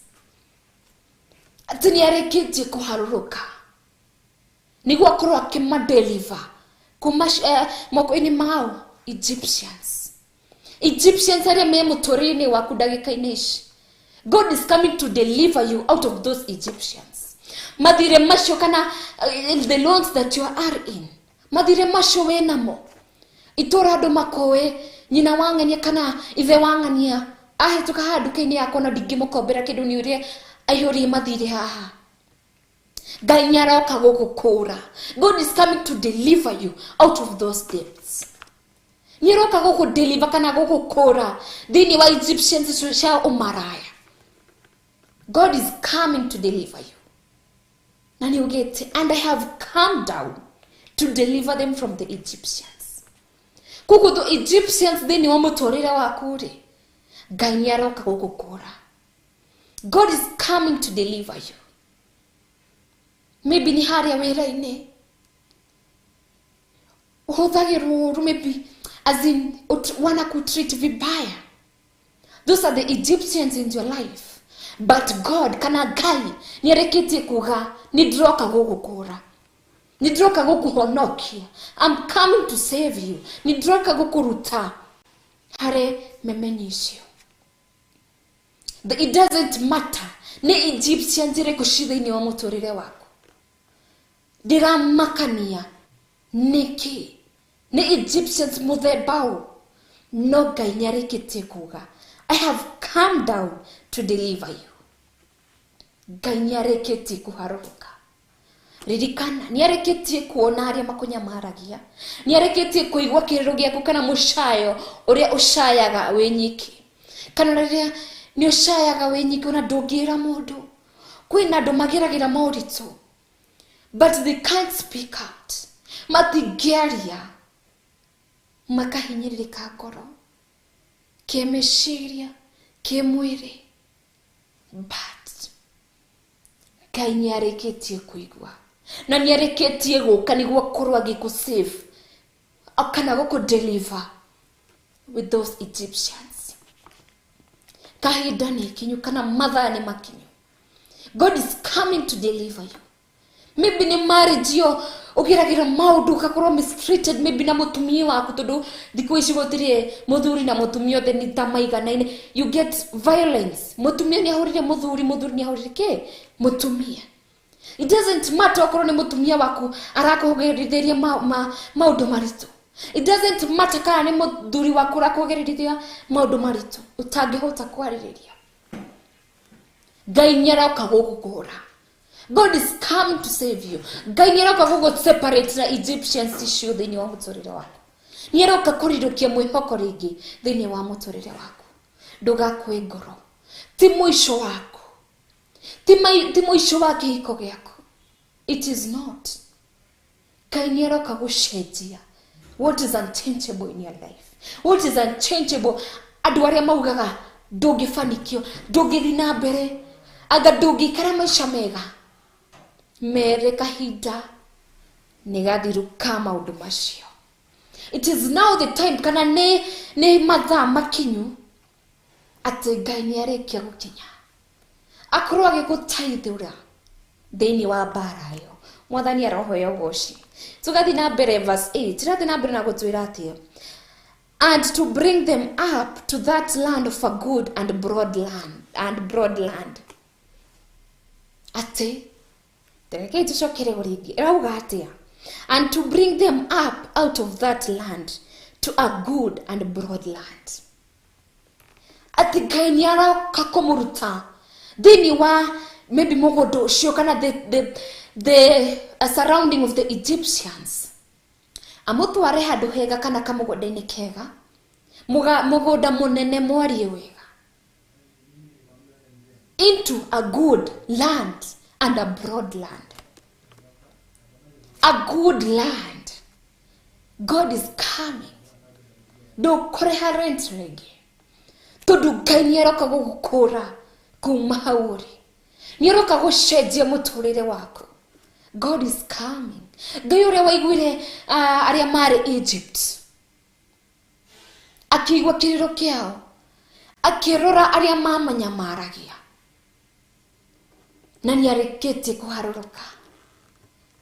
Ati ni areketie kuharuruka niguo akorwo akimadeliver kuma moko-ini mao Egyptians. Egyptians aria me muturire-ini waku ndagika-ini ici. God is coming to deliver you out of those Egyptians. mathire macio kana the loans that you are in, mathire macio we namo itora andu makoe nyina wangania kana ithe wangania ahituka handuka-ini yakwa na ndingimukombera kindu ni uria aihuri mathire haha. Ngai nĩaroka gũgũkũra. God is coming to deliver you out of those debts. Nĩaroka gũgũdeliver kana gũgũkũra thĩinĩ wa Egyptians cia umaraya. God is coming to deliver you. Na nĩugĩte, and I have come down to deliver them from the Egyptians. Kuko the Egyptians thĩinĩ wa mũtũrĩre waku rĩ, Ngai nĩaroka gũgũkũra. God is coming to deliver you. Maybe ni haria wĩra-inĩ ũhũthagĩrwo, maybe as in wana kutreat vibaya. Those are the Egyptians in your life. But God kana Ngai nĩareketie kuga nĩndĩroka gũgũkũra, nĩndĩroka gũkũhonokia. I'm coming to save you. Nĩndĩroka gũkũruta harĩ memenyi icio. It doesn't matter nĩ Egyptians irĩkũ ci thĩinĩ wa mũtũrĩre waku. Ndiramakania niki ni Egyptians muthebao, no Ngai nĩareketie kuga I have come down to deliver you. Ngai nĩareketie kuharũrũka. Ririkana nĩareketie kuona aria makunyamaragia, nĩareketie kuigua kiriro giaku kana mushayo uria ushayaga we nyiki, kana riria ni ushayaga we nyiki ona ndungira mundu. Kwina andu magiragira mauritu but they can't speak out. Matigeria makahinyĩrĩrĩka ngoro kĩmeciria kĩmwĩrĩ, but Ngai nĩareketie kuigua na nĩareketie gũka nĩguo korwo agĩkũsave kana gũkũdeliver with those Egyptians. Kahinda nĩ kinyu kana mathaa nĩ makinyu. God is coming to deliver you. Maybe ni marriage yo ukiragira maundu ukakorwo mistreated, maybe na mutumia waku tondu thiku ici gutire muthuri na mutumia othe ni ta maiganaine. You get violence. Mutumia ni ahurire muthuri, muthuri ni ahurire ke mutumia. It doesn't matter okorwo ni mutumia waku arakugerithiria maundu maritu. It doesn't matter kana ni muthuri waku arakugerithiria maundu maritu utangihota kwaririria. Ngai nĩaroka gũgũkũra. God is coming to save you. Ngai nĩaroka gũgũ-separate na Egyptians icio thĩinĩ wa mũtũrĩre waku. Nĩaroka kũrirũkia mwĩhoko rĩngĩ thĩinĩ wa mũtũrĩre waku. Ndũgakue ngoro. Ti mũico waku. Ti mũico wa kĩhiko gĩaku. It is not. Ngai nĩaroka gũcenjia what is unchangeable in your life. What is unchangeable. Andũ arĩa maugaga ndũngĩfanikio, ndũngĩthiĩ na mbere, anga ndũngĩikara maica mega, mere kahinda nĩgathiruka maundu macio. It is now the time kana nĩ mathaa makinyu atĩ Ngai nĩarĩkia gũkinya akorwo agĩgũteithũra thĩinĩ wa mbara ĩyo. Mwathani arohoya ũgooci. Tugathiĩ na mbere verse 8. Tũrathiĩ na mbere na gũtwĩra atĩ, and to bring them up to that land of a good and broad land. Ate tereke tucokere uringi irauga atia, and to bring them up out of that land to a good and broad land. Ati Ngai nĩaroka kũmũruta thĩinĩ wa maybe mũgũnda ũcio kana the surrounding of the Egyptians, amutware handu hega kana kamũgũnda-inĩ kega, mũgũnda mũnene mwarie wega, into a good land and a broad land. A good land. God is coming. Ndũkore harent rĩngĩ tondu Ngai nĩaroka gũgũkũra kuma hau ũrĩ. Nĩaroka gũcenjia mũtũrĩre waku. God is coming. Ngai ũrĩa waiguire arĩa marĩ Egypt akĩigua kĩrĩro kĩao, akĩrora arĩa mamanyamaragia, na nĩarĩkĩtie kũharũrũka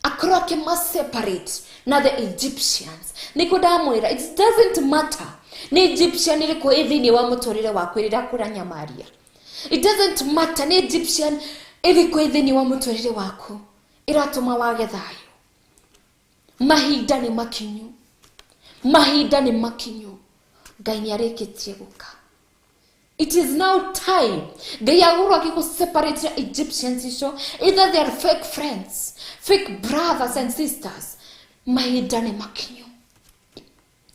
akorwo akĩma-separate na the Egyptians. Nĩkũ ndamwĩra, it doesn't matter nĩ Egyptian ĩrĩkũ ĩ thĩinĩ wa mũtũrĩre waku ĩrĩa ĩrakũranyamaria. It doesn't matter ni Egyptian iriko ithini wa muturire waku iratuma wage thayo. Mahinda ni makinyu. Mahinda ni makinyu. Ngai ni arikitie guka. It is now time. Ngai aguru akiko separate the Egyptians isho. Either they are fake friends, fake brothers and sisters. Mahinda ni makinyu.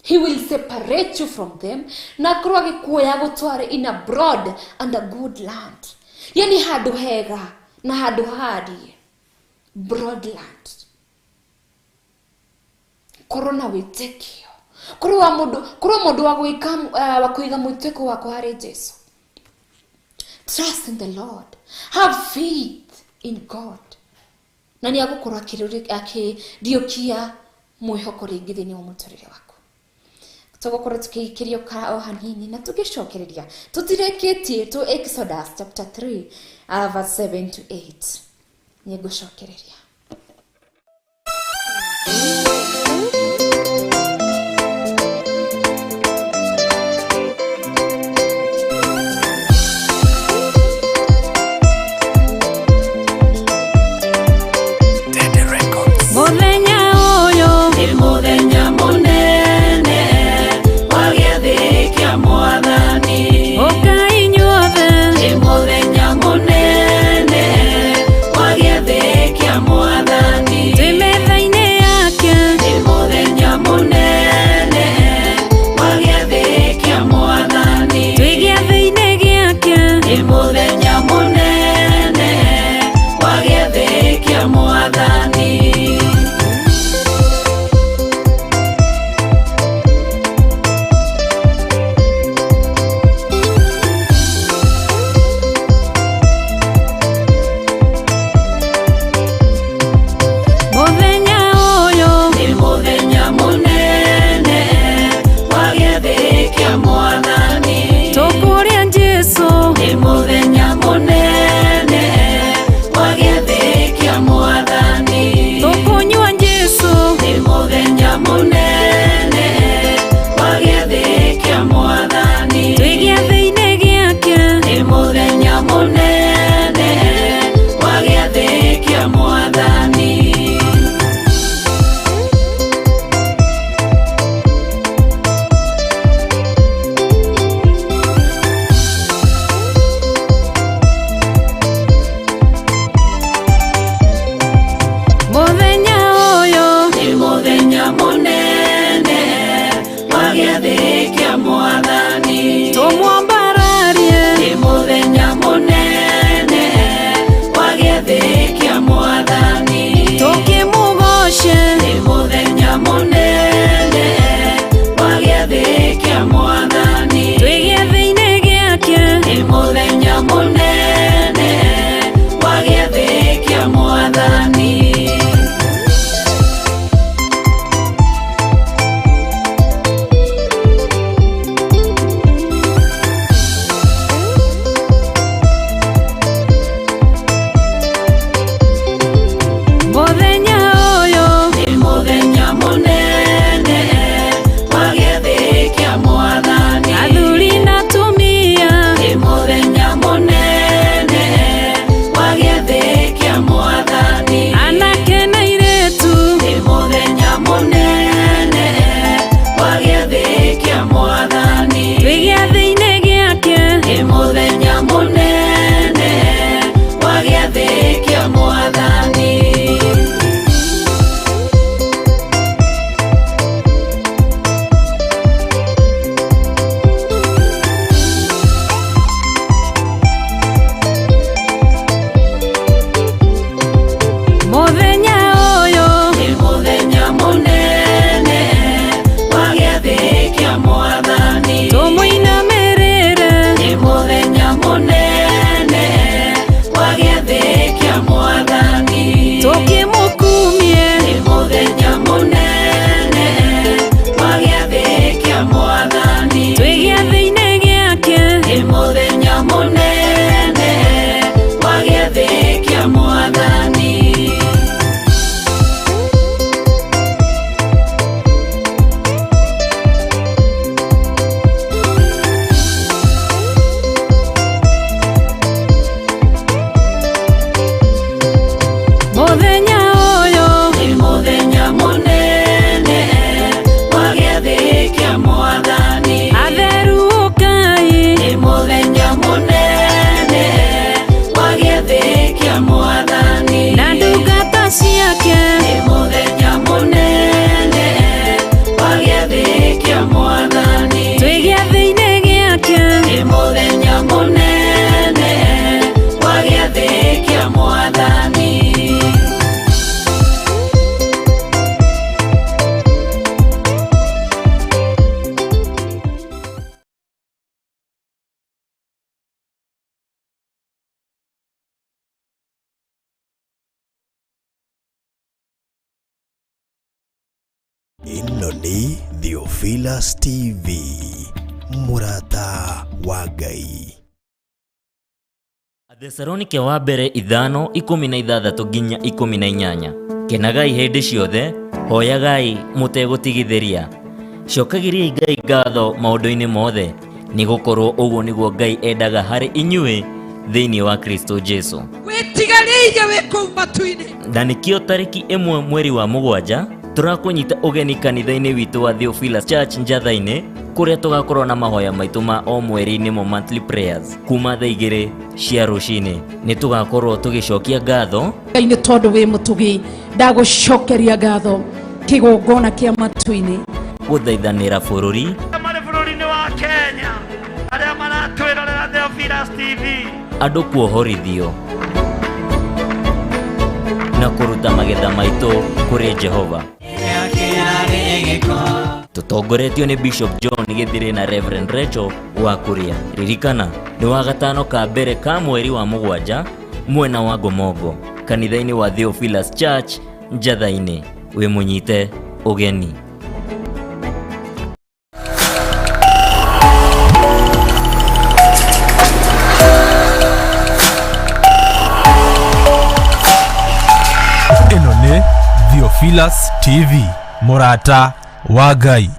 He will separate you from them. Na akuru akikuoya gutware in a broad and a good land. Yani hadu hega na hadu hadi. Broad land. Corona will take you. Kuro modu wa kuiga mwiteko wako hari Jesu. Trust in the Lord. Have faith in God. Na ni agukora akidiokia mwihoko ringi thini wa muturire waku. Tugokora tukikirio ka o hanini na tugicokereria. Tutireketie to Exodus chapter 3 verse 7 to 8. Ni gucokereria. Munene wa gĩathĩ kĩa Mwathani. ĩno nĩ Theophilus TV, MURATA wa Ngai. Athesalonike wa mbere 5:16 nginya 18. Kenagai hĩndĩ ciothe, hoyagai mũtegũtigithĩria. Cokagĩriai Ngai ngatho maũndũ-inĩ mothe, nĩgũkorwo ũguo nĩguo Ngai endaga harĩ inyuĩ thĩinĩ wa Kristo Jesu. Wĩtigarĩire wĩ kũu matu-inĩ. Na nĩkĩo tarĩki 1 mweri wa 7 tũrakũnyita ũgeni kanitha-inĩ witũ wa Theophilus Church Njatha-inĩ, kũrĩa tũgakorwo na mahoya maitũ ma o mweri-inĩ mo monthly prayers kuma thaa 2 cia rũci-inĩ. Nĩ tũgakorwo tũgĩcokia ngatho Ngai tondũ wĩ mũtugi, ndagũcokeria ngatho kĩgongona kĩa matu-inĩ, gũthaithanĩra bũrũri marĩ bũrũri-inĩ wa Kenya, arĩa maratwĩrorera Theophilus TV, andũ kuohorithio na kũruta magetha maitũ kũrĩ Jehova. Tũtongoretio nĩ Bishop John Githire na Reverend Rachel wa Kuria. Ririkana nĩ wa gatano ka mbere ka mweri wa 7 mwena wa Gomongo, kanitha-inĩ wa Theophilus Church Njatha-inĩ. Wĩ mũnyite ũgeni. Ĩno nĩ Theophilus TV, MURATA wa Ngai.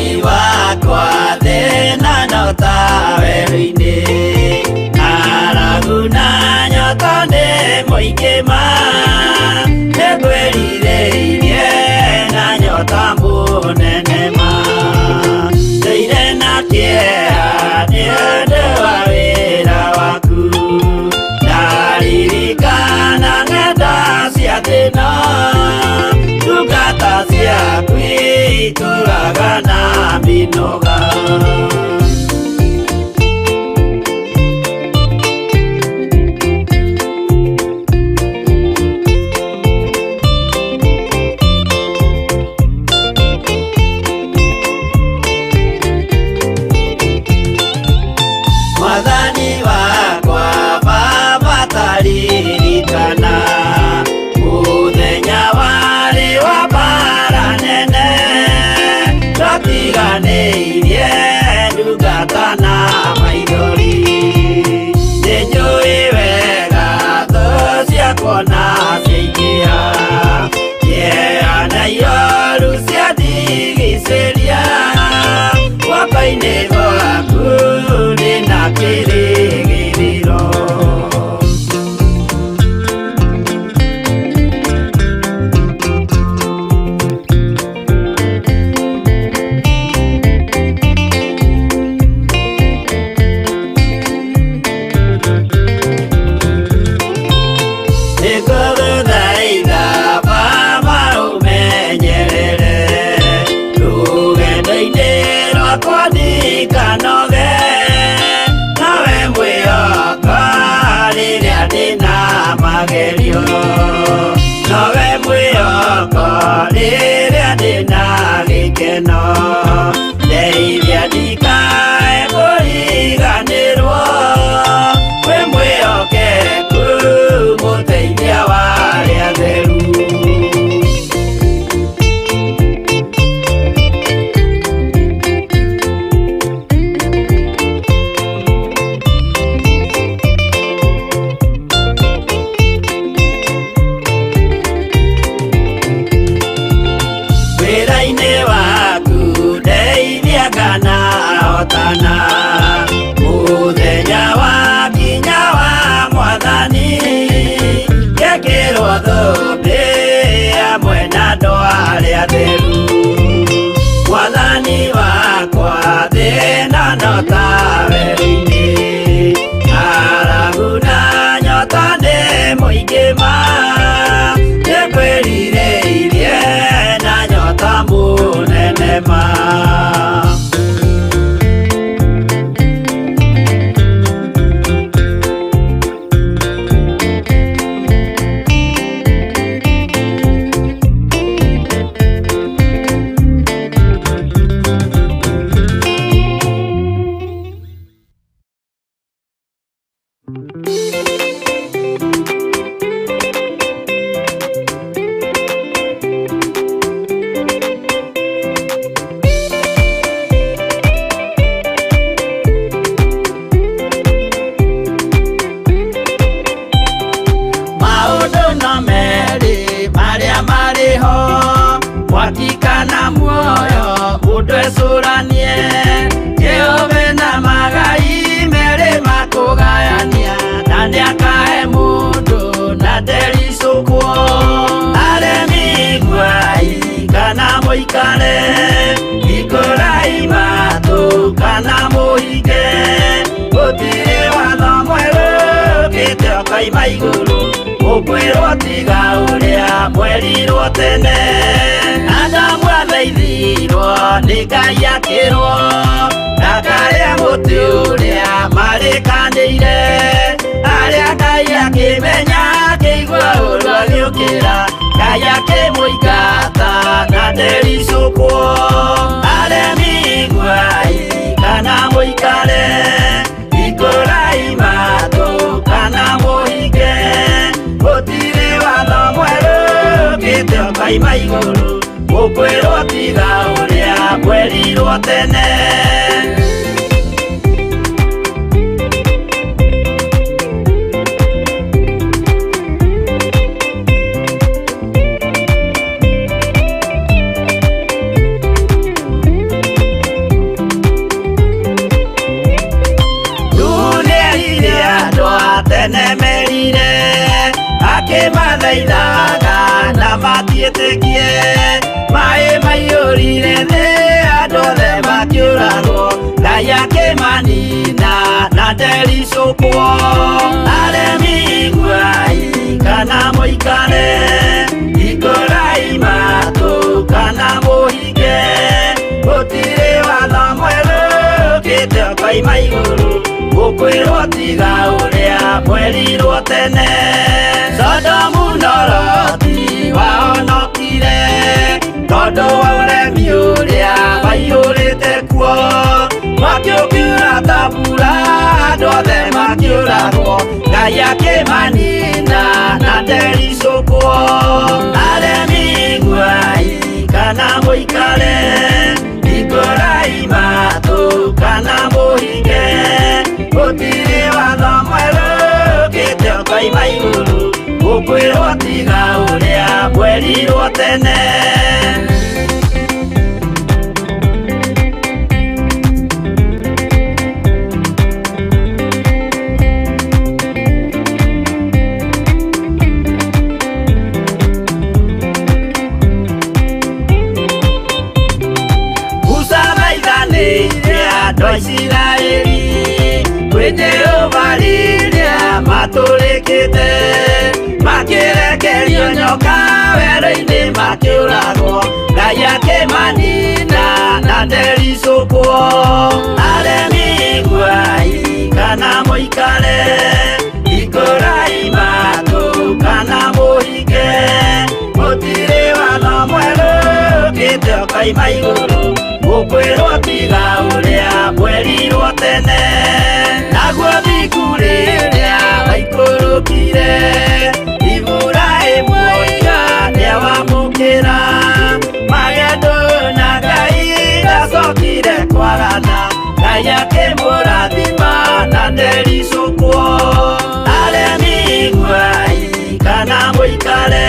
Mwathani wakwa thĩna no ta werũ-inĩ, ng'aragu na nyota nĩ mũingĩ ma, nĩngwĩrirĩirie na nyota mũnene ma, ndũire na kĩeha nĩ ũndũ wa wĩra waku, ndaririkana ng'enda cia thĩna, ndungata ciaku itũũraga na mĩnoga. Mwathani wakwa Baba taririkana, mũthenya warĩ wa mbara nene, twatiganĩirie ndungata na maithori, nĩnjũĩ wega thũ ciakwa na ciaingĩha, kĩeha na ihoru ciandigicĩria, guoko-inĩ gwaku ndĩna kĩrĩgĩrĩro. Nĩngũgũthaitha Baba ũmenyerere, rũgendo-inĩ rwakwa ndikanoge, nawe mwĩhoko rĩrĩa ndĩna magerio, nawe mwĩhoko rĩrĩa ndĩna gĩkeno, ndeithia ndikae kũriganĩrwo, wĩ mwĩhokeku mũteithia wa arĩa atheru. Wĩra-inĩ waku ndeithia nganahotana, mũthenya wakinya wa Mwathani, ngekĩrwo thũmbĩ hamwe na andũ arĩa atheru. Mwathani wakwa thĩna no ta werũ-inĩ, ng'aragu na nyota nĩ mũingĩ ma, nĩngwĩrirĩirie na nyota mũnene ma. Maũndũ no merĩ marĩa marĩ ho, mwaki kana muoyo mũndũ ecũranie, Jehova na magai merĩ makũgayania, na nĩakahe mũndũ na ndericũkwo, aremi ngwai kana mũikare, ikũrai matũ kana mũhinge, gũtirĩ watho mwerũ ũkĩte ũkaima igũrũ, ũkwĩrwo tiga ũrĩa mwerirwo tene, Adamu athaithirwo nĩ Ngai akĩrwo, ndakarĩa mũtĩ ũrĩa marĩkanĩire, arĩa Ngai akĩmenya akĩigua ũru agĩũkĩra, Ngai akĩmũingata na ndericũkwo, aremi ngwai kana mũikare, ikũrai matũ kana mũhinge, gũtirĩ watho mwerũ ũkĩte ũkaima igũrũ, ũkwĩrwo tiga ũrĩa mwerirwo tene. mathaithaga na matiĩtĩkie maĩ maiyũrire thĩ andũ othe makĩũragwo Ngai akĩmanina na ndericũkwo aremi iguai kana mũikare ikũrai matũ kana mũhinge gũtirĩ watho mwerũ ũkĩte ũkoima igũrũ gũkwĩrwo tiga ũrĩa mwerirwo tene Sodomu na Loti wahonokire tondũ wa ũremi ũrĩa waiyũrĩte kuo mwaki ũkiura ta mbura andũ othe makĩũragwo Ngai akĩmanina na ndericũkwo aremi iguai kana mũikare ikũrai matũ kana mũhinge gũtirĩ watho mwerũ ũkĩte ũkoima igũrũ gũkwĩrwo tiga ũrĩa mwerirwo tene Isiraeli kwĩ Jehova rĩrĩa matũrĩkĩte makĩrekerio nyoka werũ-inĩ makĩũragwo Ngai akĩmanina na ndericũkwo aremi iguai kana mũikare ikũrai matũ kana mũhinge gũtirĩ watho mwerũ ũkĩte ũkoima igũrũ gũkwĩrwo tiga ũrĩa mwerirwo tene naguo thiku rĩrĩa waikũrũkire Iburahĩmu oiga nĩawamũkĩra magendo na Ngai ndacokire kwarana Ngai akĩmũrathima na ndericũkwo aremi iguai kana mũikare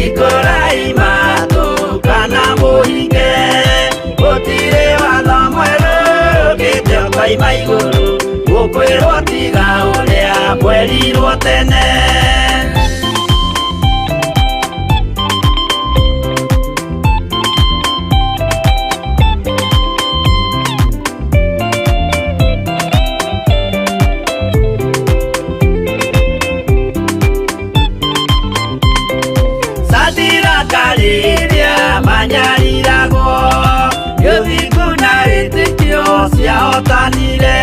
ikũrai matũ kana mũhinge gũtirĩ watho mwerũ ũkĩte ũkoima igũrũ gũkwĩrwo tiga ũrĩa mwerirwo tene Sadiraka rĩrĩa manyariragwo gĩthiku na wĩtĩkio ciahotanire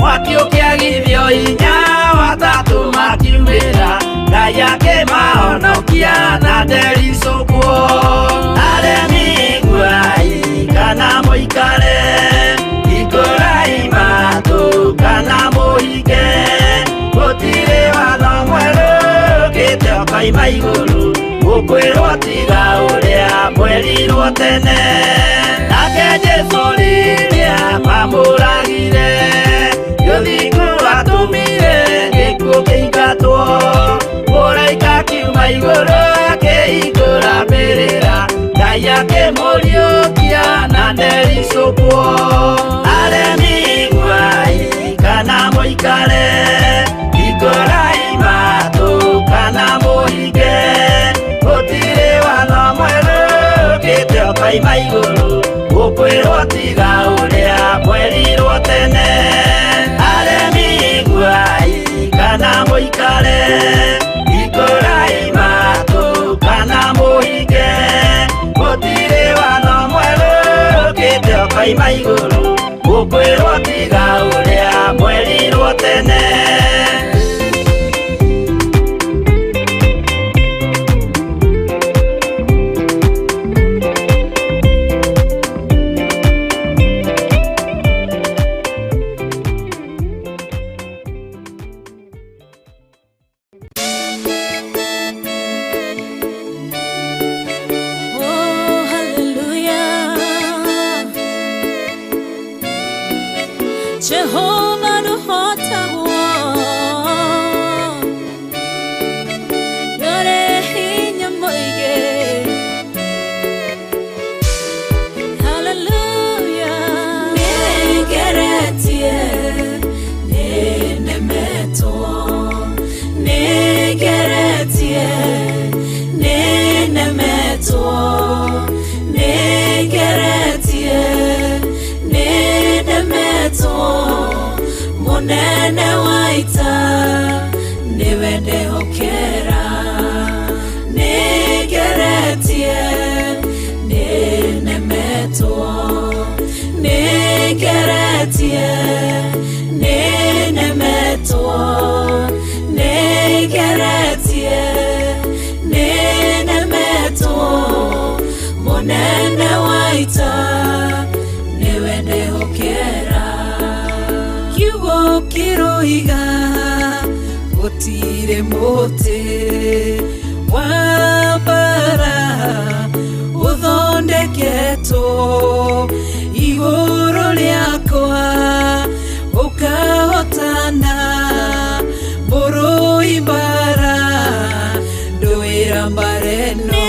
mwaki ũkĩagithio hinya watatũ makiumĩra Ngai akĩmahonokia na ndericũkwo aremi iguai kana mũikare ikũrai matũ kana mũhinge gũtirĩ watho mwerũ ũkĩte ũkoima igũrũ gũkwĩrwo tiga ũrĩa mwerirwo tene nake Jesũ rĩrĩa mamũragire gĩthiku atũmire gĩkuũ kĩingatwo mũraika kiuma igũrũ akĩhingũra mbĩrĩra Ngai akĩmũriũkia na ndericũkwo aremi iguai kana mũikare ikũrai matũ kana mũhinge gũtirĩ watho mwerũ ũkĩte ũkoima igũrũ gũkwĩrwo tiga ũrĩa mwerirwo tene aremi iguai kana mũikare ikũrai matũ kana mũhinge gũtirĩ watho mwerũ ũkĩte ũkoima igũrũ gũkwĩrwo tiga ũrĩa mwerirwo tene Jehovah no hota yore hinya moige hallelujah negeretie nenemeto negeretie munene waita niwe ndehokera nigeretie ninemetwo nigeretie ninemetwo nigeretie ninemetwo munene waita niwe ndehokera kiugo kiroiga gutire muti wa bara uthondeketwo iguru riakwa ukahotana mburu ibara nduira mbareno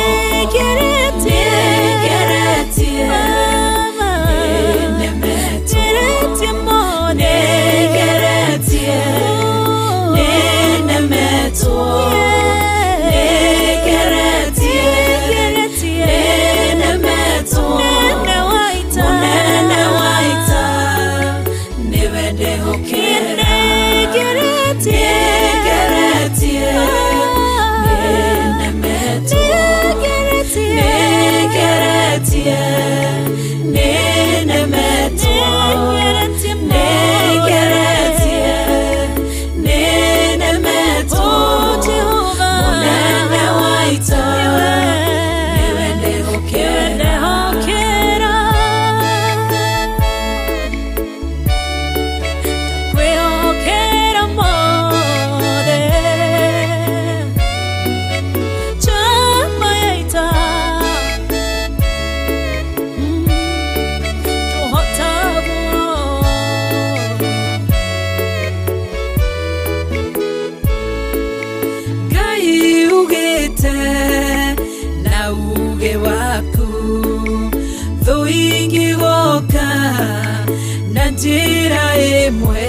njira imwe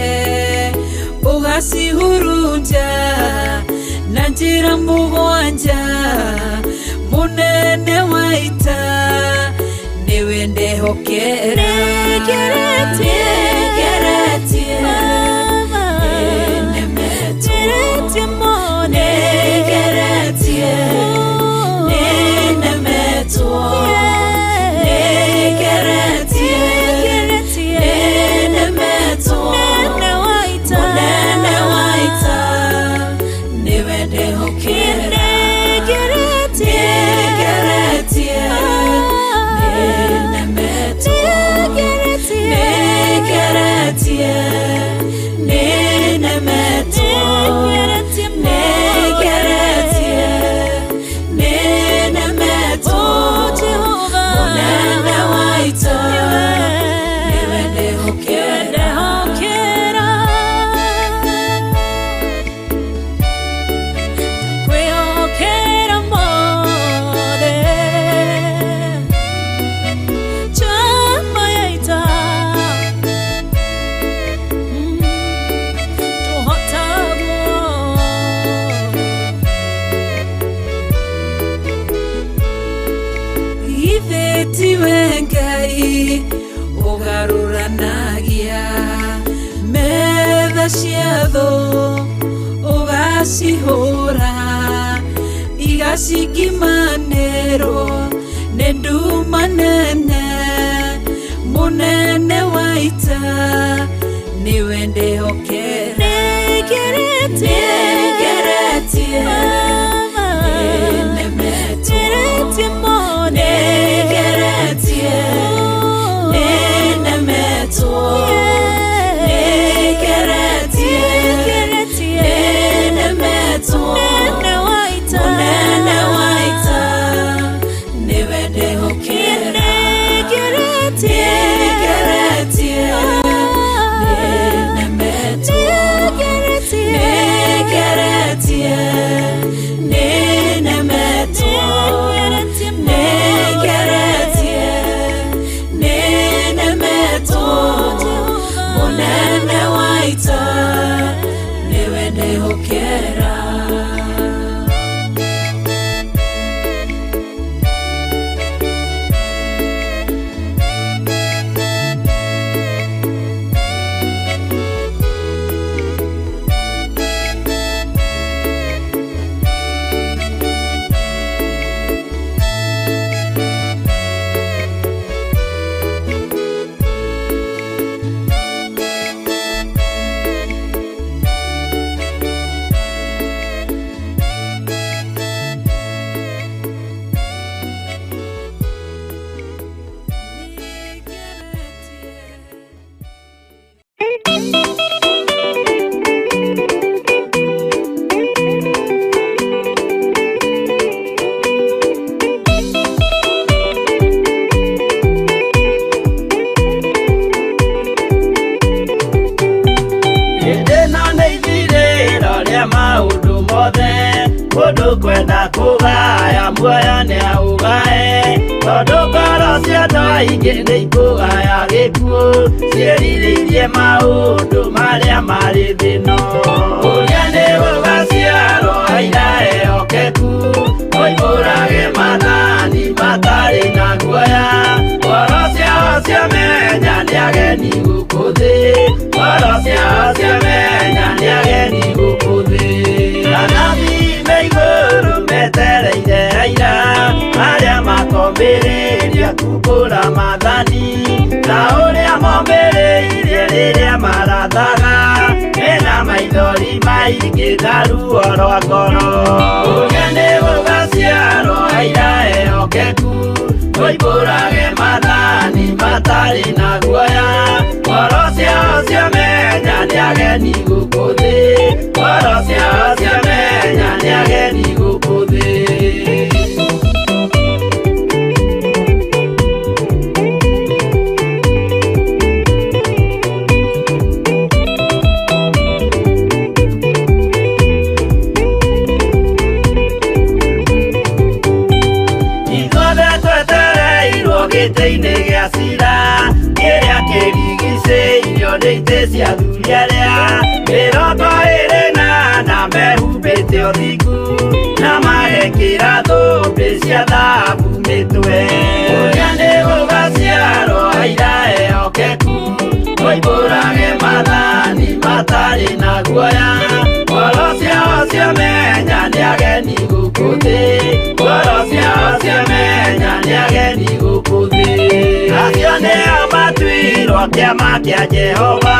ugacihurunja na njira mugwanja munene waita niwe ndehokera Ugacihura igacikimanero nendu manene munene waita niwe ndehokera Mundu kwenda kugaya muoyo ni augae tondu ngoro cia andu aingi ni ikugaya gikuo ciĩrirĩirie maundu maria mari thino uria ni gugaciarwo aira ehokeku oimbũrage mathani matari na guoya ngoro ciao ciamenya ni ageni gũkũ thĩ ngoro ciao ciamenya ni ageni gũkũ thĩ metereire aira aria makombĩrĩria kumbũra mathani na ũrĩa mombĩrĩirie rĩrĩa marathaga mena maithori maingĩ na ruo rwa ngoro ũrĩa nĩ gũgaciarwo aira ehokeku oimbũrage mathani matarĩ na guoya ngoro ciao ciamenya nĩ ageni gũkũ thĩ ngoro ciao ciamenya nĩ ageni gũkũ thĩ. Gĩtĩ-inĩ gĩa cira kĩrĩa kĩrigicĩirio nĩ itĩ cia athuri arĩa mĩrongo ĩrĩ na mehumbĩte ũthingu na magekĩra thũmbĩ cia thahabu mĩtwe ũrĩa nĩ gũgaciarwo aira ehokeku oimbũrage mathani matarĩ na guoya ngoro ciao ciamenya nĩ ageni gũkũ thĩ ngoro ciao ciamenya nĩ ageni gũkũ thĩ acio nĩo matuirwo kĩama kĩa Jehova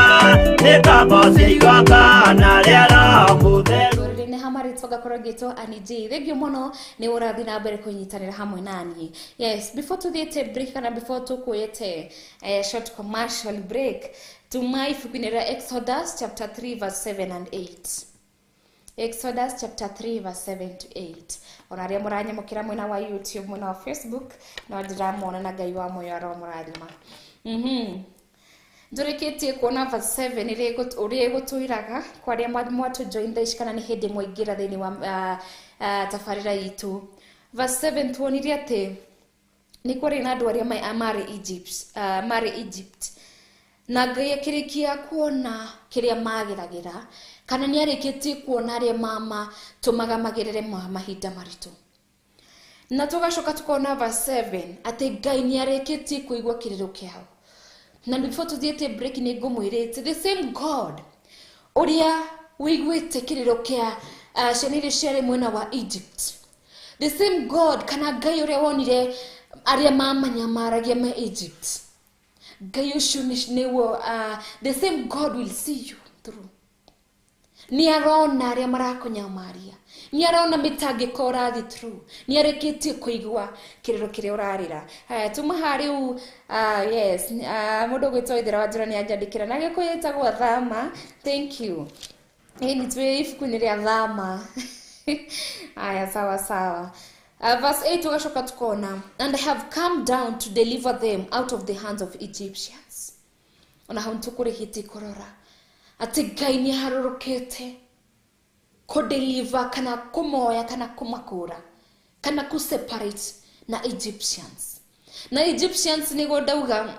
nĩ kambo cia igongona rĩa Roho Mũtheru gakoragitwo aniji thengio muno ni urathi na mbere kunyitanira hamwe nani. Yes, before tuthiete break kana before tukwete short commercial break tumaifukinira Exodus chapter 3 verse 7 and 8. Exodus chapter 3 verse 7 to 8. Onaria muranyamukira mwena wa YouTube mwena wa Facebook na ndiramona na Ngai wa moyo aro murathima. Ndũrĩkĩtie kuona verse 7 ũrĩa gũtwĩraga kwa arĩa mwatu join this kana nĩ hĩndĩ mwaingĩra thĩinĩ wa tabarĩra itũ. Verse 7 tuonirie atĩ nĩ kwarĩ na andũ arĩa marĩ Egypt na Ngai akĩrĩkia kuona kĩrĩa mageragĩra kana nĩ arĩkĩtie kuona arĩa tũmaga magerere mahinda maritũ. Na tũgacoka tukona verse 7 atĩ Ngai nĩ arĩkĩtie kũigua kĩrĩro kĩao. Na before tuthiete break ni ngũmwĩrĩte the same God ũrĩa wĩiguĩte kĩrĩro kĩa ciana iria ciarĩ mwena wa Egypt, the same God kana Ngai ũrĩa wonire arĩa mamanyamaragia me Egypt, Ngai ũcio nĩguo the same God will see you through. Ni arona arĩa marakũnyamaria, ni arona mĩtangĩko ũrathi through, ni arĩkĩtie kũigua kĩrĩro kĩrĩa ũrarĩra. Tuma harĩ yes, mũndũ gwĩtwo Ithera wa Njĩra nĩ anjandĩkĩra na Gĩkũyũ ĩtagwo Thama. Thank you. Ni tuĩ ibuku-inĩ rĩa Thama. Aya, sawa sawa. Verse 8 tugacoka tukona, and I have come down to deliver them out of the hands of Egyptians. Ona hau nĩtũkũrĩkĩtie kũrora atĩ Ngai nĩ aharũrũkĩte kũdeliver kana kũmoya kana kũmakũra kana kũseparate na Egyptians. Na Egyptians nĩguo ndauga,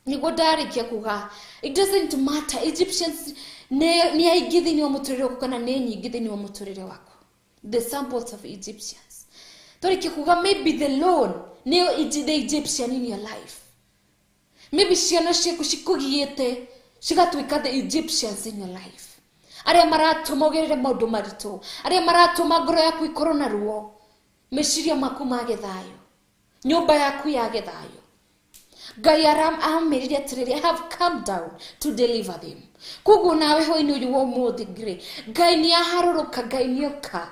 nĩguo ndarĩkia kuga, it doesn't matter. Egyptians nĩ aingĩ thĩinĩ wa mũtũrĩre waku kana nĩ nyingĩ thĩinĩ wa mũtũrĩre waku. The samples of Egyptians. Tũrĩkia kuga maybe the loan nĩyo the Egyptian in your life. Maybe ciana ciaku cikũgiĩte cigatuĩka the Egyptians in your life. Arĩa maratũma ũgerere maũndũ maritũ, arĩa maratũma ngoro yaku ikorwo na ruo, meciria maku mage thayũ, nyũmba yaku yage thayũ. Ngai aramĩrĩria atĩrĩrĩ, I have come down to deliver them. Koguo nawe hwainĩ ũyũ wa ũmũthĩ ngire, Ngai nĩ aharũrũka, Ngai nĩ oka.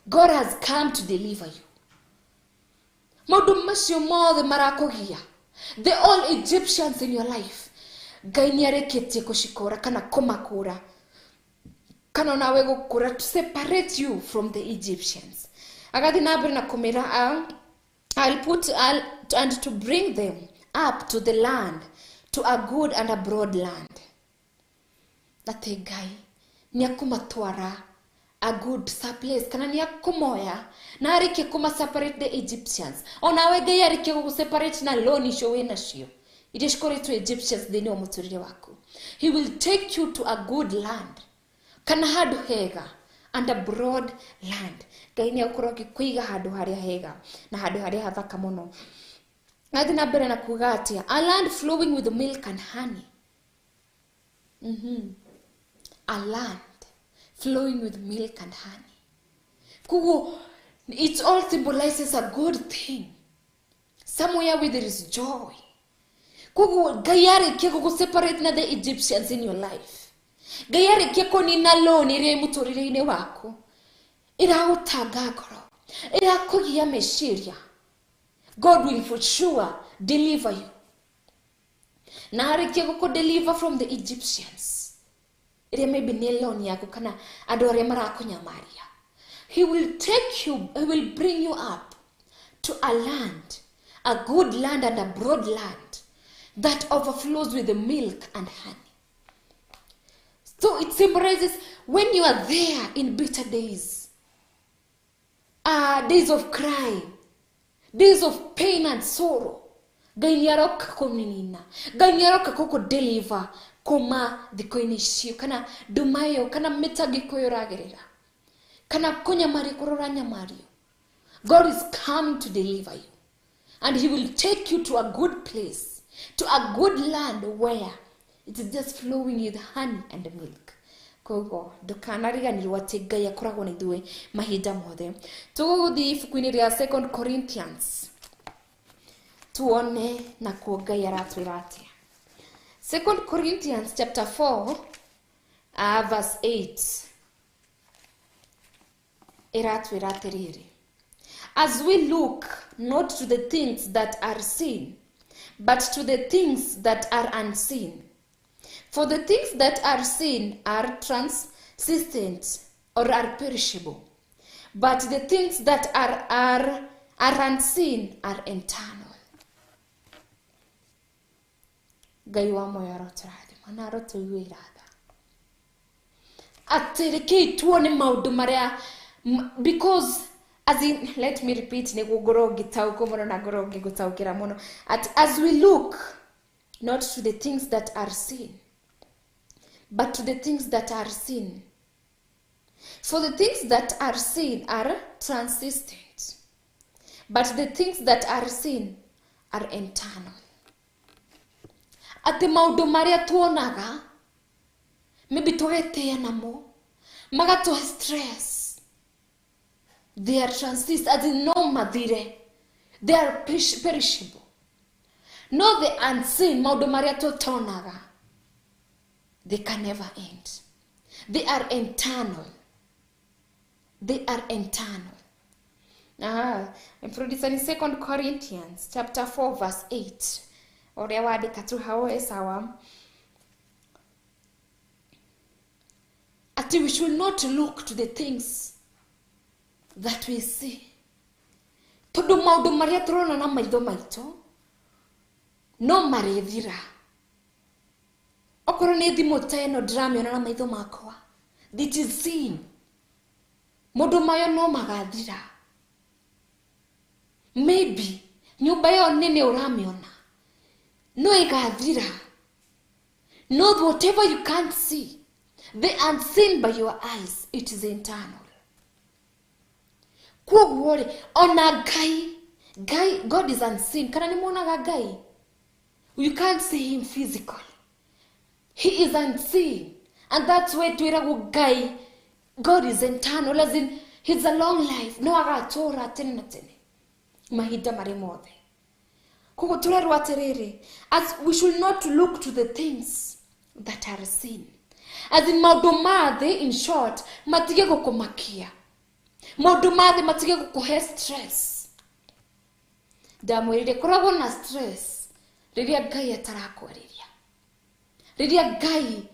God has come to deliver you. Maũndũ macio mothe marakũgia, the all Egyptians in your life, Ngai nĩarĩkĩtie gũcikũra kana kũmakũra kana nawe gũkũra to separate you from the Egyptians. Agathi na mbere na kũmĩra and to bring them up to the land, to a good and a broad land. Atĩ Ngai nĩakũmatwara a good place kana nĩakũmoya na arĩkie kũma-separate the Egyptians. Onawe Ngai arĩkie gũgũ-separate na loan icio wĩnacio iria cikoretwo Egyptians thĩinĩ wa mũtũrĩre waku. He will take you to a good land kana handũ hega and a broad land. Ngai nĩagũkorwo agĩkũiga handũ harĩa hega na handũ harĩa hathaka mũno. Ngathi na mbere na kuga atĩa, a land flowing with milk and honey. A land flowing with milk and honey. Kugu, it all symbolizes a good thing, somewhere where there is joy. Kugu, Ngai arĩkia gũgũ-separate na the Egyptians in your life. Ngai arĩkia kũnina loan iria mũtũrĩre-inĩ waku ĩragũtanga ngoro, ĩrakũgia meciria. God will for sure deliver you. Na arĩkia gũkũ-deliver from the Egyptians iria maybe nĩ loan yaku kana andũ arĩa marakũnyamaria. He will take you, he will bring you up to a land, a good land and a broad land that overflows with the milk and honey. So it symbolizes when you are there in bitter days, days of crying, days of pain and sorrow, Ngai nĩaroka kũmĩnina, Ngai nĩaroka gũkũ-deliver kuma thiko-inĩ icio kana nduma ĩyo kana mĩtangĩko ĩyo ũragerera kana kũnyamario kũrĩa ũranyamario. God is come to deliver you, and he will take you to a good place, to a good land where it is just flowing with honey and milk. Koguo ndũkanariganĩrwo atĩ Ngai akoragwo na ithuĩ mahinda mothe. Tũgũthiĩ ibuku-inĩ rĩa 2 Corinthians tuone na kuo Ngai aratwĩra atĩa. 2 Corinthians chapter 4 verse 8 iratwĩra atĩrĩrĩ, as we look not to the things that are seen, but to the things that are unseen. For the things that are seen are transient or are perishable, but the things that are unseen are eternal. Ngai wa moyo arotũrathima na arotũiguĩra tha. Atĩrĩkei tuone maũndũ marĩa, because as in, let me repeat, nĩguo ngorwo ngĩtaũkwo mũno na ngorwo ngĩgũtaũkĩra mũno. As we look not to the things that are seen, but to the things that are seen. For the things that are seen are transient, but the things that are seen are eternal. Atĩ maũndũ marĩa tuonaga maybe tũgetĩa namo magatũhe stress, they are transient, as in no mathire, they are perishable. No, the unseen, maũndũ marĩa tũtonaga, they can never end. They are eternal. They are eternal. Introducing in 2 Corinthians chapter 4 verse 8. Oria wadika tu hao esawa. Ati we should not look to the things that we see. Todo maũndũ marĩa tũrona na maitho maitũ no marĩthira. Okorwo nĩ thimũ ta ĩno ndĩramĩona na maitho makwa, it is seen. Maũndũ mayo no magathira. Maybe nyũmba ĩyo nene ũramĩona no ĩgathira. No, whatever you can't see, the unseen by your eyes, it is eternal. Koguo rĩ, ona Ngai, God is unseen. Kana nĩmuonaga Ngai? You can't see him physically. He is unseen. And that's why twĩragwo Ngai, God is eternal, as in he's a long life. No agatũra tene na tene. Mahinda marĩ mothe. Koguo tũrerwo atĩrĩrĩ, as we should not look to the things that are seen. As in maũndũ mathĩ, in short, matige gũkũmakia. Maũndũ mathĩ matige gũkũhe stress. Ndamwĩrire koragwo na stress rĩrĩa Ngai atarakwarĩria. riria Ngai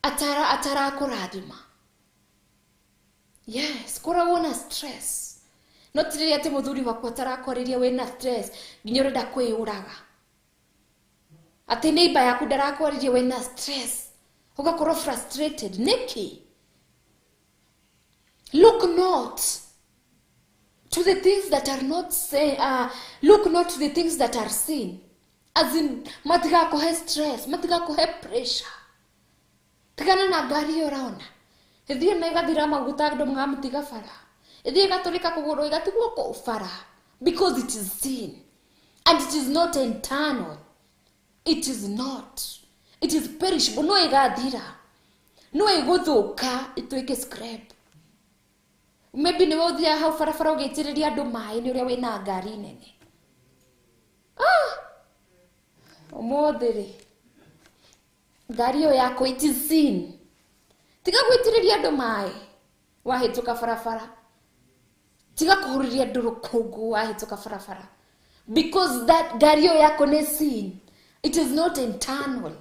atara kurathima. Yes, koragwo na stress. Not riria ati muthuri waku atarakwariria wina stress nginya urenda kwiyuraga. Ati neighbor yaku ndarakwariria wina stress ugakorwo frustrated. Niki? Look not to the things that are not look not to the things that are seen. As in, matigakuhe stress, matigakuhe pressure. Tigana na ngari uraona. Ithie na igathira maguta andu magamutiga bara. Ithie gatulika kuguru igatigwo ko bara. Because it is sin. And it is not eternal. It is not. It is perishable. No igathira. No iguthuka ituike scrap. Maybe ni wothia hau barabara ugitiriria andu mai ni uria wina ngari nene. Omodere. Ngari yo yako it is sin. Tiga gwitiriria andu mai wahituka barabara. Tiga kuhuriria andu rukungu wahituka barabara. Because that ngari yo yako ni sin. It is not eternal.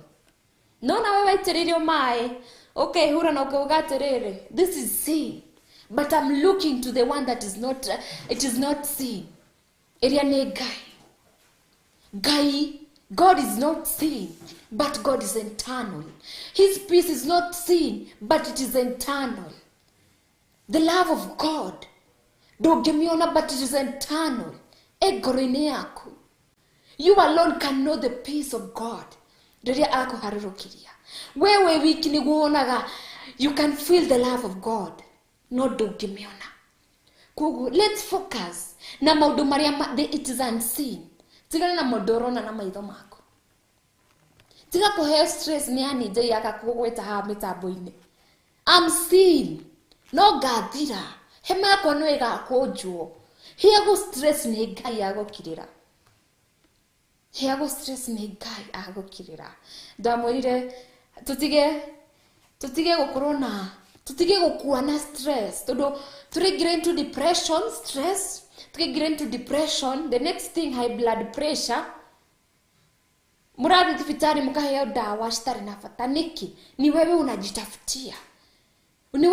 No na wewe itiririo mai. Okay, hura na ugatirire. This is sin. But I'm looking to the one that is not, it is not sin. Eria ne Ngai. Ngai, God is not sin, but God is eternal. His peace is not sin, but it is eternal. The love of God, ndungimiona, but it is eternal. Egorine yaku. You alone can know the peace of God. Riria akuharurukiria. Wewe wiki ni guonaga, you can feel the love of God. No ndungimiona. Kugu, let's focus na maundu maria it is unseen. Tigana na modorona na maitho mako. Tiga kuhe stress ni ani je yaka kugweta ha mitambo-ini. I'm seen. No gathira. Hema yako no igakujwo. Hiago stress ni Ngai agukirira. Hiago stress ni Ngai agukirira. Ndamwirire tutige gukorona. Tutige gukua na stress. Todo get into depression, stress. Get into depression. The next thing, high blood pressure. Muradi tifitari mukaheo dawa stari na fataniki. Ni wewe unajitafutia. Ni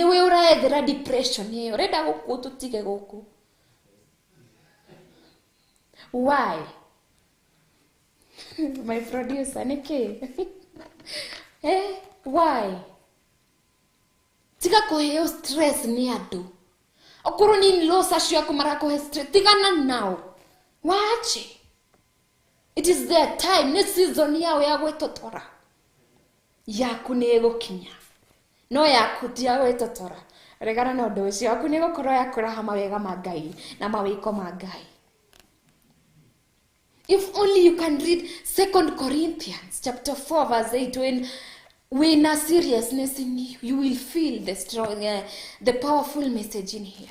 wewe uraedhera depression. Ni ureda guku tutige guku. Why? My producer, Niki. Why? Tiga kuheo stress ni andu. Okoro ni loss ashu yaku marako stress. Tigana now. Wache. It is their time. Ni season yao ya gwetotora. Yaku ni egokinya. No yaku ti ya gwetotora. Regana no ndo ucio yaku ni gukoro yakuraha mawega ma Ngai na mawiko ma Ngai. If only you can read 2 Corinthians chapter 4 verse 8, when a seriousness in you, you will feel the strong, the powerful message in here.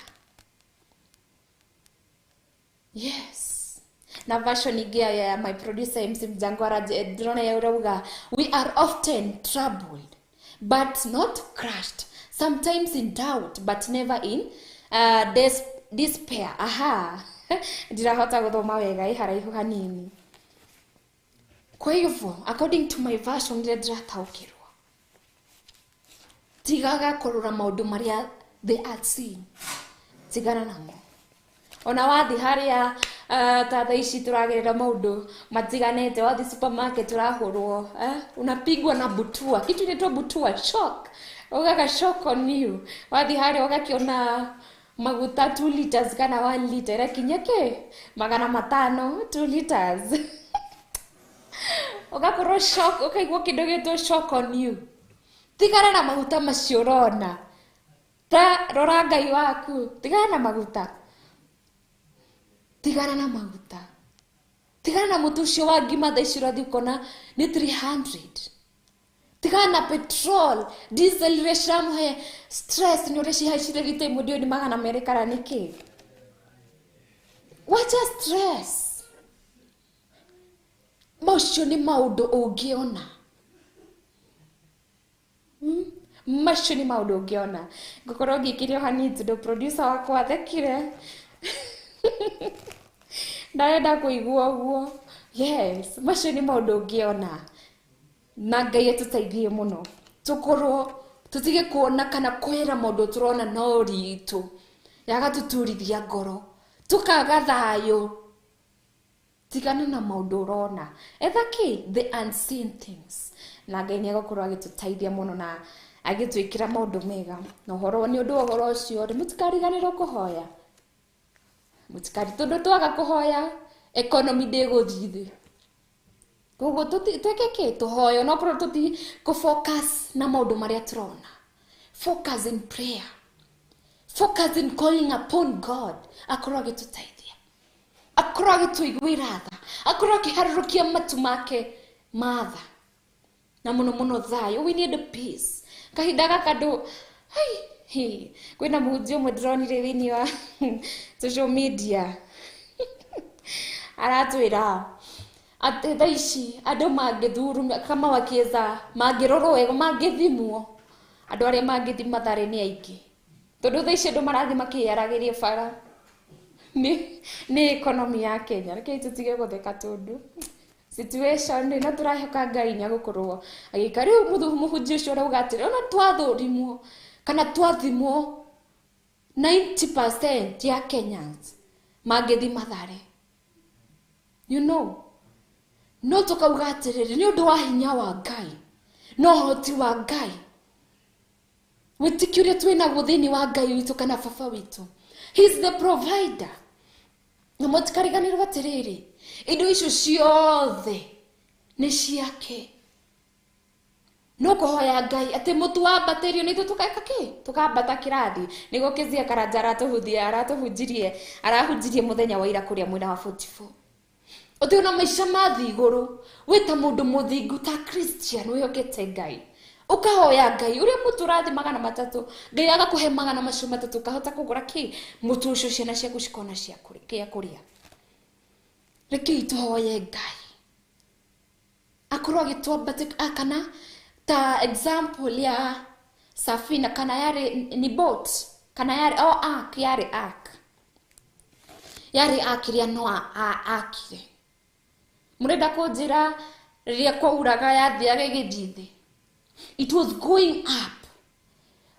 Yes. Na version igia ya my producer MC Mjangwara drone ya urauga, we are often troubled, but not crushed. Sometimes in doubt, but never in despair. Aha. Ndirahota guthoma wega iharaihu hanini. Kwa hivyo, according to my version, ndirataukirwa. Tigaga kurura maundu maria they are seen. Tigana namo. Ona wathi haria tata ici turagerera maundu matiganete, wathi supermarket turahurwo, unapigwa na butua. Kitu inaitwa butua, shock. Ugaga shock on you. Wathi haria ugakiona maguta 2 liters kana 1 liter kinyeke 500 2 liters. Ugakorwo shock, ukaigwa kidogeto shock on you. Tigana na maguta macio urona. Ta rora Ngai waku. Tigana na maguta. Tigana na maguta. Tigana na mutu ucio wa ngima thaa ici urathi ukona ni 300. Tigana na petrol, diesel reshamuhe stress ni ureshihaicire gite mudio ni 200 kana niki. Wacha stress. Macio ni maundu ungiona. Macio ni maundu ungiona. Ngukorwo ngikirio hanini ndo producer wakwa athekire. Ndaenda kuigua uguo. Yes, macio nĩ maũndũ ũngĩona na Ngai atũteithie mũno tũkorwo tutige kuona kana kwĩra maũndũ tũrona no ritũ yagatũturithia ngoro tukaga thayũ tigana na maũndũ ũrona the unseen things na Ngai nĩagũkorwo agĩtũteithia mũno na agĩtwĩkĩra maũndũ mega na ũhoro nĩ ũndũ ũhoro ũcio mũtikariganĩrwo kũhoya tondũ twaga kũhoya economy ndĩgũthiĩ thĩ koguo twĩke tũhoyo no korwo tũti focus na maũndũ marĩa tũrona focus in prayer focus in calling upon God akorwo agĩtũteithia akorwo agĩtũiguĩra tha akorwo akĩharũrũkia matu make matha na mũno thayũ. We need peace kahinda gaka ndũ kwĩna mũhunjia ũmwe ndĩronire thĩinĩ wa social media aratwĩra atĩ thaa ici andũ mangĩthurumia kama wakieza mangĩrorwo wega mangĩthimwo andũ arĩa mangĩthi matharĩ nĩ aingĩ tondũ thaa ici andũ marathi makĩyaragĩria bara nĩ economy ya Kenya. Rekei tũtige gũtheka tondũ situation na tũrahoka Ngai nĩagũkorwo agĩka rĩu mũhunjia ũcio arauga atĩrĩ ona twathũrimwo kana twathimwo 90% ya Kenyans mangĩthi matharĩ no tukauga atĩrĩrĩ nĩ ũndũ wa hinya wa Ngai no hoti wa Ngai wĩtĩkio ũrĩa twĩnaguo thĩinĩ wa Ngai witũ kana baba witũ. He is the provider. Na mũtikariganĩrwo atĩrĩrĩ indo icio ciothe nĩ ciake no kũhoya Ngai atĩ mũtu wambatĩrio nĩ tũkaeka tukambata kĩrathi nĩguo Kezia Karanja arahunjirie mũthenya wa ira kũrĩa mwena wa 44 ũtĩona maica mathi igũrũ wĩta mũndũ mũthingu ta Christian wĩhokete Ngai ukahoya Ngai ũrĩa mũtu ũrathi 300 Ngai agakũhe 300 kahota kũgũra mũtu ũcio ciana ciaku cikona cia kũrĩa. Rekei tũhoye Ngai akorwo agĩtwambatia kana ta example ya safina kana yarĩ ni boat kana yarĩ ark yarĩ akiria no akire murenda kũnjĩra rĩrĩa kwauraga yathiaga gĩthiĩ it was going up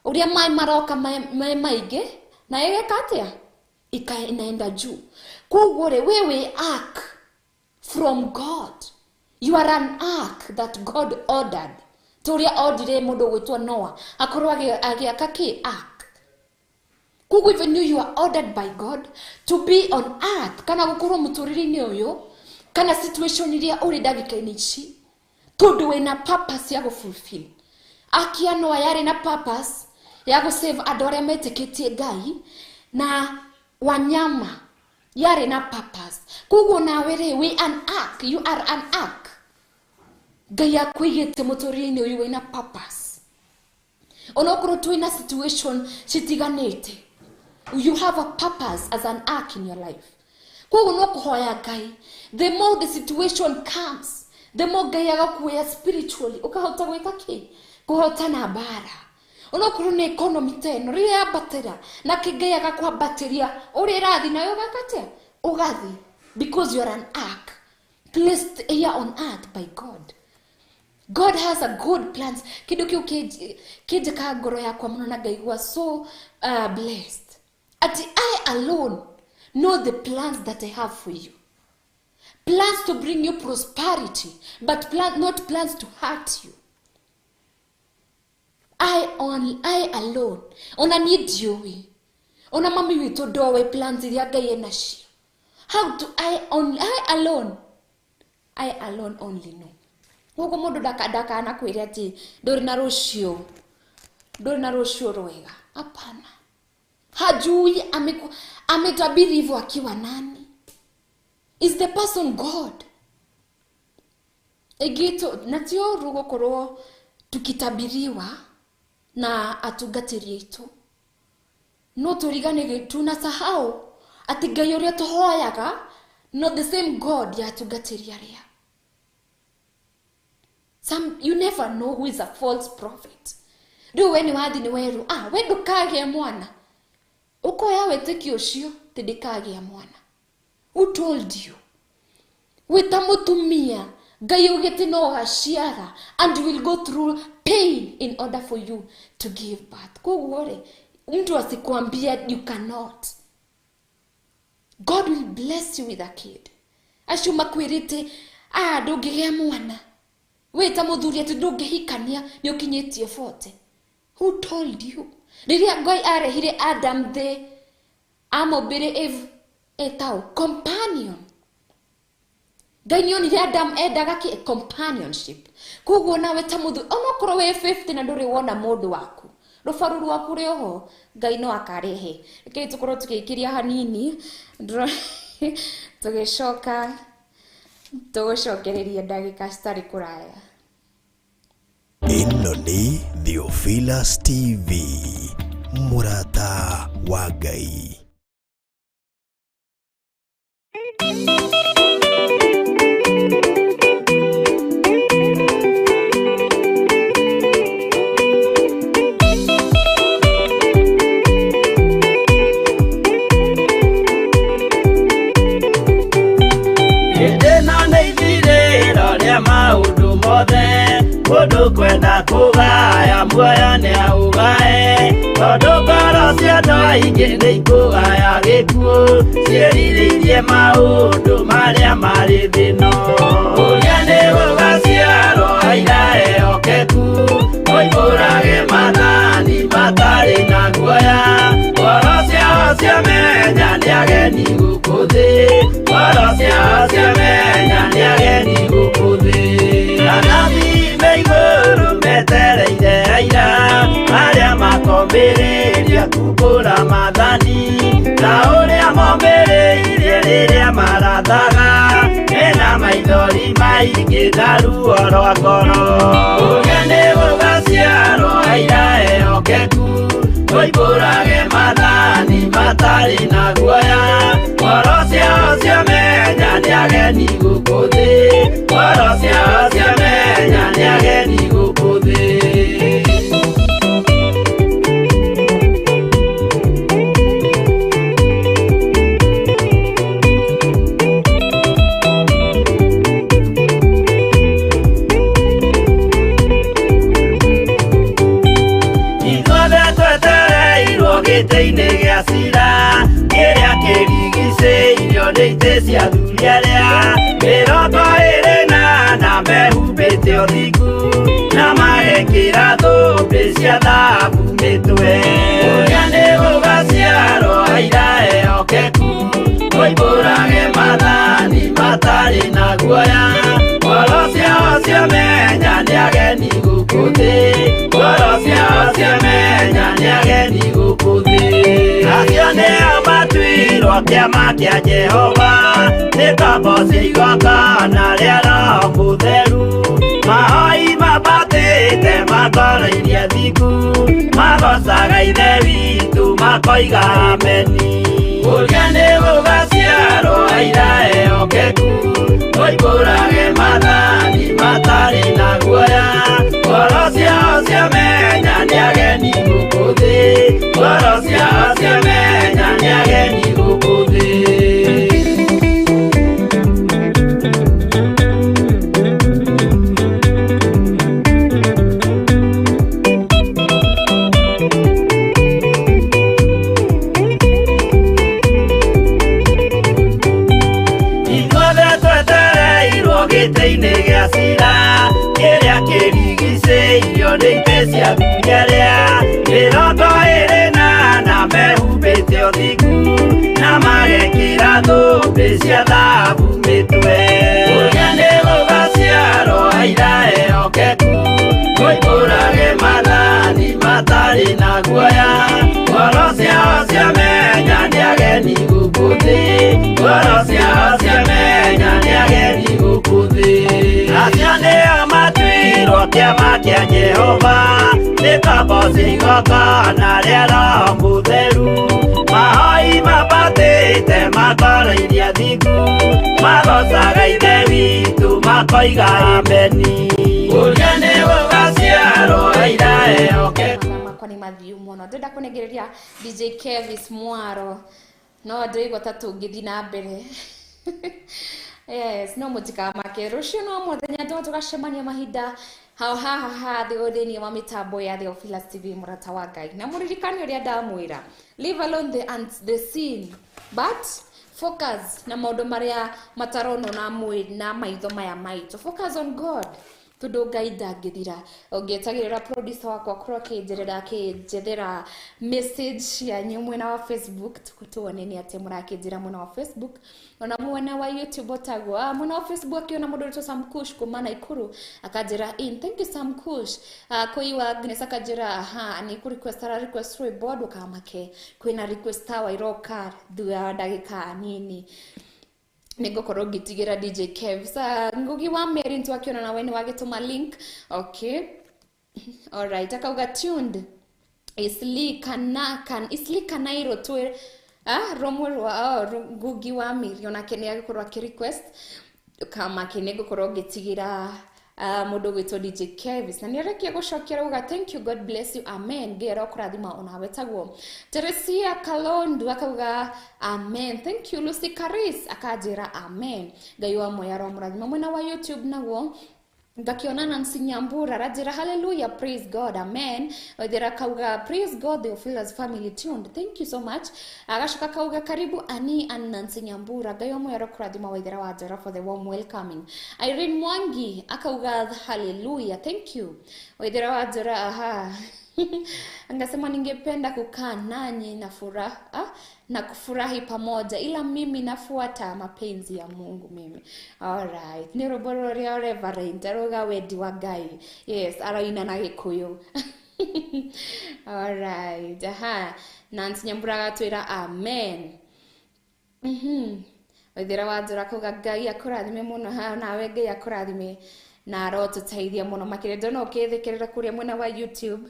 uria mai maroka maingĩ na ĩgeka atĩa inaenda juu. Koguo wewe ark from God, you are an ark that God ordered. Toria ordire mũndũ gwĩtwo Noah akorwo agĩaka ark. Koguo even you are ordered by God to be on earth kana gũkorwo mũtũrĩre-inĩ ũyũ kana situation iria ũrĩ ndagĩka-inĩ ici tondũ wĩna purpose ya gũfulfill. Akia Noah yarĩ na purpose ya gũsave andũ arĩa metĩkĩtie Ngai na wanyama yarĩ na purpose. Koguo nawe rĩ we an ark, you are an ark. Ngai akwĩgĩte mũtũrĩre-inĩ ũyũ wĩna purpose. Onokorwo twĩna situation citiganĩte, you have a purpose as an ark in your life. Koguo no kũhoya Ngai, the more the situation comes, the more Ngai agakuoya spiritually ukahota gwĩka kuhotana bara. Onokorwo nĩ economy teno rĩrĩa yambatĩra na Ngai agakwambatĩria ũrĩa ĩrathi nayo gakate ugathi because you are an ark placed here on earth by God. God has a good plans. Kidu kiu kije ka ngoro yakwa muno na Ngai was so blessed. Ati I alone know the plans that I have for you. Plans to bring you prosperity, but not plans to hurt you. I alone. Ona need you. Ona mami wito dowe plans iria Ngai enacio. How do I alone only know. Hugo mundu daka anakwĩra ati ndũrĩ na rũciũ rwega. Hapana. Hajui ametabiri hivyo akiwa nani? Is the person God? Egito natio rugo korwo tukitabiriwa na atugatĩrie itu. No turigane tunasahau ati Ngai ũrĩa tũhoyaga not the same God ya atugatĩria ria. You never know who is a false prophet. Riu we ni wathi ni weru we ndũkagĩa mwana. Ukoya wĩtĩkio ũcio ti ndĩkagĩa mwana. Who told you? wita mutumia Ngai ugete no gaciara and you will go through pain in order for you to give birth. Kogore mtu asikwambia you cannot. God will bless you with a kid. Ashuma kwirite ndungigea mwana. Wita muthuri ati ndungihikania ni ukinyitie 40. Who told you? Riria Ngai arehire Adam the amobire Eve etao companion. Ngai onire Adam endaga ki companionship. Koguo nawe ta muthu onokorwo we 50 na nduri wona mundu waku. Rufaru rwaku rioho Ngai no akarehe. Reke tukorwo tukikiria hanini tugicoka tugucokereria ndagika citari kuraya. Ino ni Theophilus TV, Murata wa Ngai. Maundu mothe mundu kwenda kugaya muoyo ni augae tondu ngoro cia andu aingi ni ikugaya gikuo ciĩrirĩirie maundu maria mari thino uria ni gugaciarwo aira ehokeku oimbũrage mathani matari na guoya ngoro ciao ciamenya ni ageni gũkũ thĩ ngoro ciao ciamenya ni ageni gũkũ thĩ Anathi meiguru metereire aira aria makombĩrĩria kumbũra mathani na ũrĩa mombĩrĩirie rĩrĩa marathaga mena maithori maingĩ na ruo rwa ngoro ũrĩa nĩ gũgaciarwo aira ehokeku oimbũrage mathani matari na guoya ngoro ciao ciamenya nĩ ageni gũkũ thĩ ngoro ciao ciamenya nĩ ageni gũkũ thĩ gĩtĩ-inĩ gĩa cira kĩrĩa kĩrigicĩirio nĩ itĩ cia athuri arĩa 24 mehumbĩte ũthingu na magekĩra thũmbĩ cia thahabu mĩtwe ũrĩa nĩ gũgaciarwo aira ehokeku oimbũrage mathani matarĩ na guoya ngoro ciao ciamenya nĩ ageni gũkũ thĩ ngoro ciao ciamenya nĩ ageni gũkũ thĩ acio nĩo matuirwo kĩama kĩa Jehova nĩ kambo cia igongona rĩa Roho Mũtheru mahoi mabatĩte makoroirie thingu magocaga ithe witũ makoiga ameni ũrĩa nĩ gũgaciarwo aira ehokeku oimbũrage mathani matarĩ na guoya ngoro ciao ciamenya nĩ ageni gũkũ thĩ ngoro ciao ciamenya nĩ ageni gũkũ thĩ gĩtĩ-inĩ gĩa cira kĩrĩa kĩrigicĩirio nĩ itĩ cia athuri arĩa 24 mehumbĩte ũthingu na magekĩra thũmbĩ cia thahabu mĩtwe ũrĩa nĩ gũgaciarwo aira ehokeku oimbũrage mathani matarĩ na guoya ngoro ciao ciamenya nĩ ageni gũkũ thĩ ngoro ciao ciamenya nĩ ageni gũkũ thĩ acio nĩo matuirwo kĩama kĩa Jehova nĩ kambo cia igongona rĩa Roho Mũtheru mahoi mabatĩte makoroirie thingu magocaga ithe witũ makoiga ameni ũrĩa nĩ gũgaciarwo aira ehokeku makwa nĩ mathiũ mũno ndĩrenda kũnengereria DJ Kevis Mwaro no ndĩrigwo ta tũngĩthiĩ na mbere Yes, no mũtikamake rũciũ no mũthenya tũgacemania mahinda haha thĩinĩ wa mĩtambo ya Theophilus TV mũrata wa Ngai. Na mũririkane ũrĩa ndamwĩra, leave alone the scene, but focus na maũndũ marĩa matarono na maitho maya maitũ. Focus on God. Tondu Ngai ndangĩthira. Ũngĩetagĩrĩra producer wakwa korwo akĩnjethera message yanyu mwena wa Facebook, tuone nĩ atĩ mũrakĩnjĩra mwena wa Facebook, ona mwena wa YouTube otagwo mwena wa Facebook akiona mũndũ witũ Sam Kush kuma Naikuru akanjĩra in. Thank you Sam Kush. Kuiwa Agnes akanjĩra ni ku request rwĩmbo ndũkamake, kwĩna request tawa iroka thutha wa ndagĩka nini. Nĩngũkorwo ngĩtigĩra DJ Kev. Ngugi wa Mary ntwakiona nawe nĩ wagĩtũma link. Okay. Alright, akauga tuned. Isli Kanairo twĩ romwerwa Ngugi wa Mary onake nĩ agĩkorwo akĩ-request kama nĩngũkorwo ngĩtigĩra mũndũ gwĩtwo DJ Kevis na nĩarekia gũcokera uga thank you, God bless you, amen. Ngera kũrathima ona wetagwo Teresia Kalondu akauga amen. Thank you Lucy Karis akanjĩra amen. Ngai wa moya ro mũrathima. Mwena wa YouTube naguo ngakiona Nancy Nyambura rajira hallelujah, praise God, amen. Odera kauga praise God, Theophilus family tuned. Thank you so much. Agashuka kauga karibu Ani and Nancy Nyambura. Gayo mo yaro kuradima waidera wajara for the warm welcoming. Irene Mwangi akauga hallelujah, thank you. Waidera wajara angasema ningependa kukaa nanyi na furaha na kufurahi pamoja, ila mimi nafuata mapenzi ya Mungu mimi. Alright, ni roboro ria reverend aroga wedi wa Ngai. Yes, araina na Gikuyu. Alright, Nancy Nyambura gatwira amen. Waithira wajura kuga Ngai akurathime muno nawe Ngai akurathime na arotũteithia muno makĩria. Ndona ũkĩthikĩrĩra kũrĩa mwena wa YouTube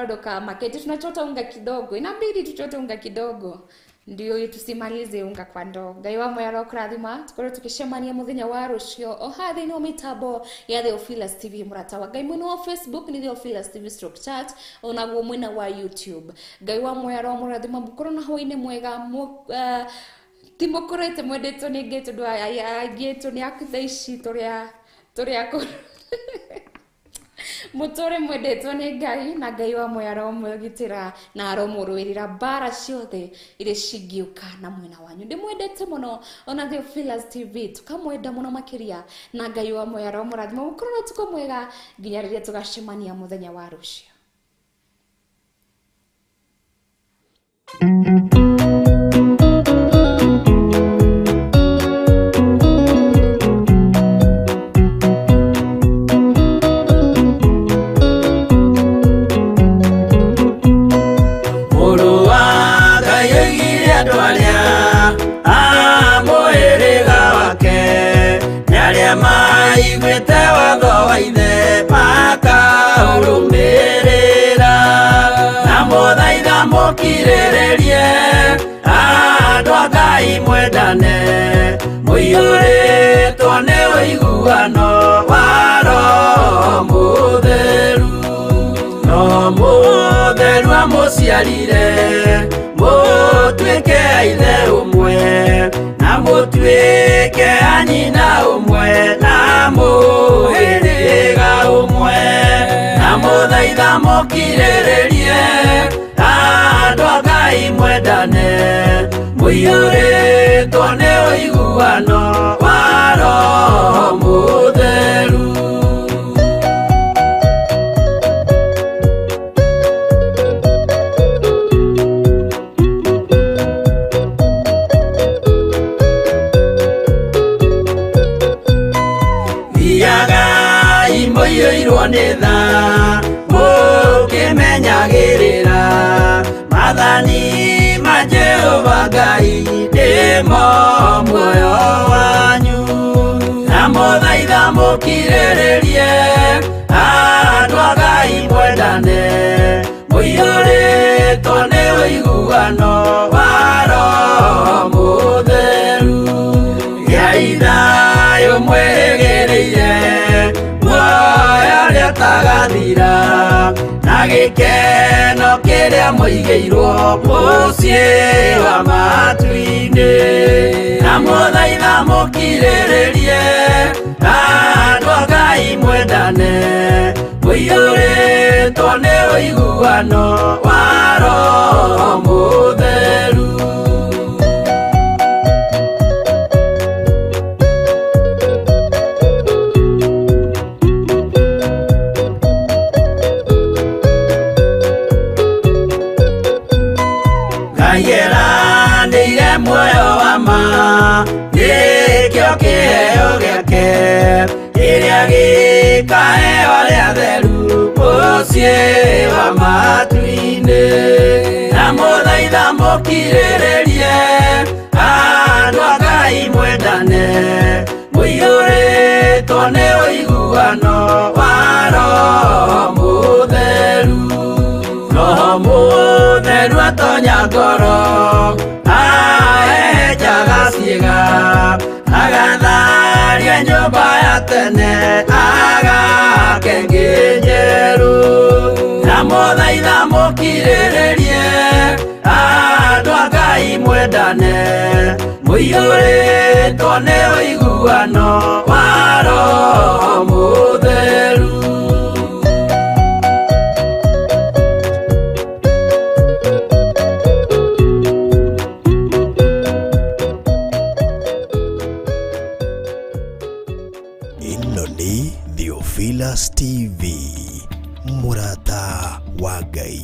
ndoka maketi tunachota unga kidogo, inabidi tuchote unga kidogo ndio tusimalize unga kwa ndoo. Ngai wa moyo arokũrathima tukorwo tukicemania muthenya wa rũciũ o haha thĩinĩ wa mĩtambo ya Theophilus TV mũrata wa Ngai. Mwena wa Facebook ni Theophilus TV /chat, onaguo mwena wa YouTube. Ngai wa moyo aromũrathima mũkorwo na hwa-ini mwega timukorete mwendetwo nĩ Ngai tondũ aingĩtwo nĩ akithaici tũrĩa mutore mwendetwo nĩ Ngai na Ngai wa moyo aromũgitĩra na aromũrũĩrĩra mbara ciothe iria cingiũka na mwena wanyu. Ndĩmwendete mũno ona Theophilus TV tukamwenda mũno makĩria na Ngai wa moyo aromũrathima mũkorwo na ũtukũ mwega nginya rĩrĩa tũgacemania mũthenya wa rũciũ. Maiguĩte watho wa ithe makaũrũmĩrĩra na mũthaitha mũkirĩrĩrie andũ a Ngai mwendane mũiyũrĩtwo nĩ ũiguano wa Roho Mũtheru. Roho Mũtheru amũciarire mũtuĩke a ithe ũmwe na mũtuĩke a nyina ũmwe na mũhĩrĩga ũmwe na mũthaitha mũkirĩrĩrie andũ a Ngai mwendane mũiyũrĩtwo nĩ ũiguano wa Roho Mũtheru. Mũiyũirwo nĩ tha mũkĩmenyagĩrĩra mathani ma Jehova Ngai nĩmo muoyo wanyu na mũthaitha mũkirĩrĩrie andũ a Ngai mwendane mũiyũrĩtwo nĩ ũiguano wa Roho Mũtheru. Gĩai thayũ mwĩgĩrĩire muoyo ũrĩa ũtagathira na gĩkeno kĩrĩa ũrĩa mũigĩirwo mũciĩ wa matu-inĩ, na mũthaitha mũkirĩrĩrie andũ a Ngai mwendane, mũiyũrĩtwo nĩ ũiguano wa Roho Mũtheru. Ngai muoyo wa ma nĩkĩo kĩheo gĩake kĩrĩa gĩkaheo arĩa atheru mũciĩ wa matu-inĩ, na mũthaitha mũkirĩrĩrie andũ a Ngai mwendane, mũiyũrĩtwo nĩ ũiguano wa Roho Mũtheru. Roho Mũtheru atonya ngoro ahejaga ciĩga, agatharia nyũmba ya tene agake ĩngĩ njerũ, na mũthaitha mũkirĩrĩrie andũ a Ngai mwendane, mũiyũrĩtwo nĩ ũiguano wa Roho Mũtheru. Ĩno nĩ Theophilus TV, mũrata wa Ngai.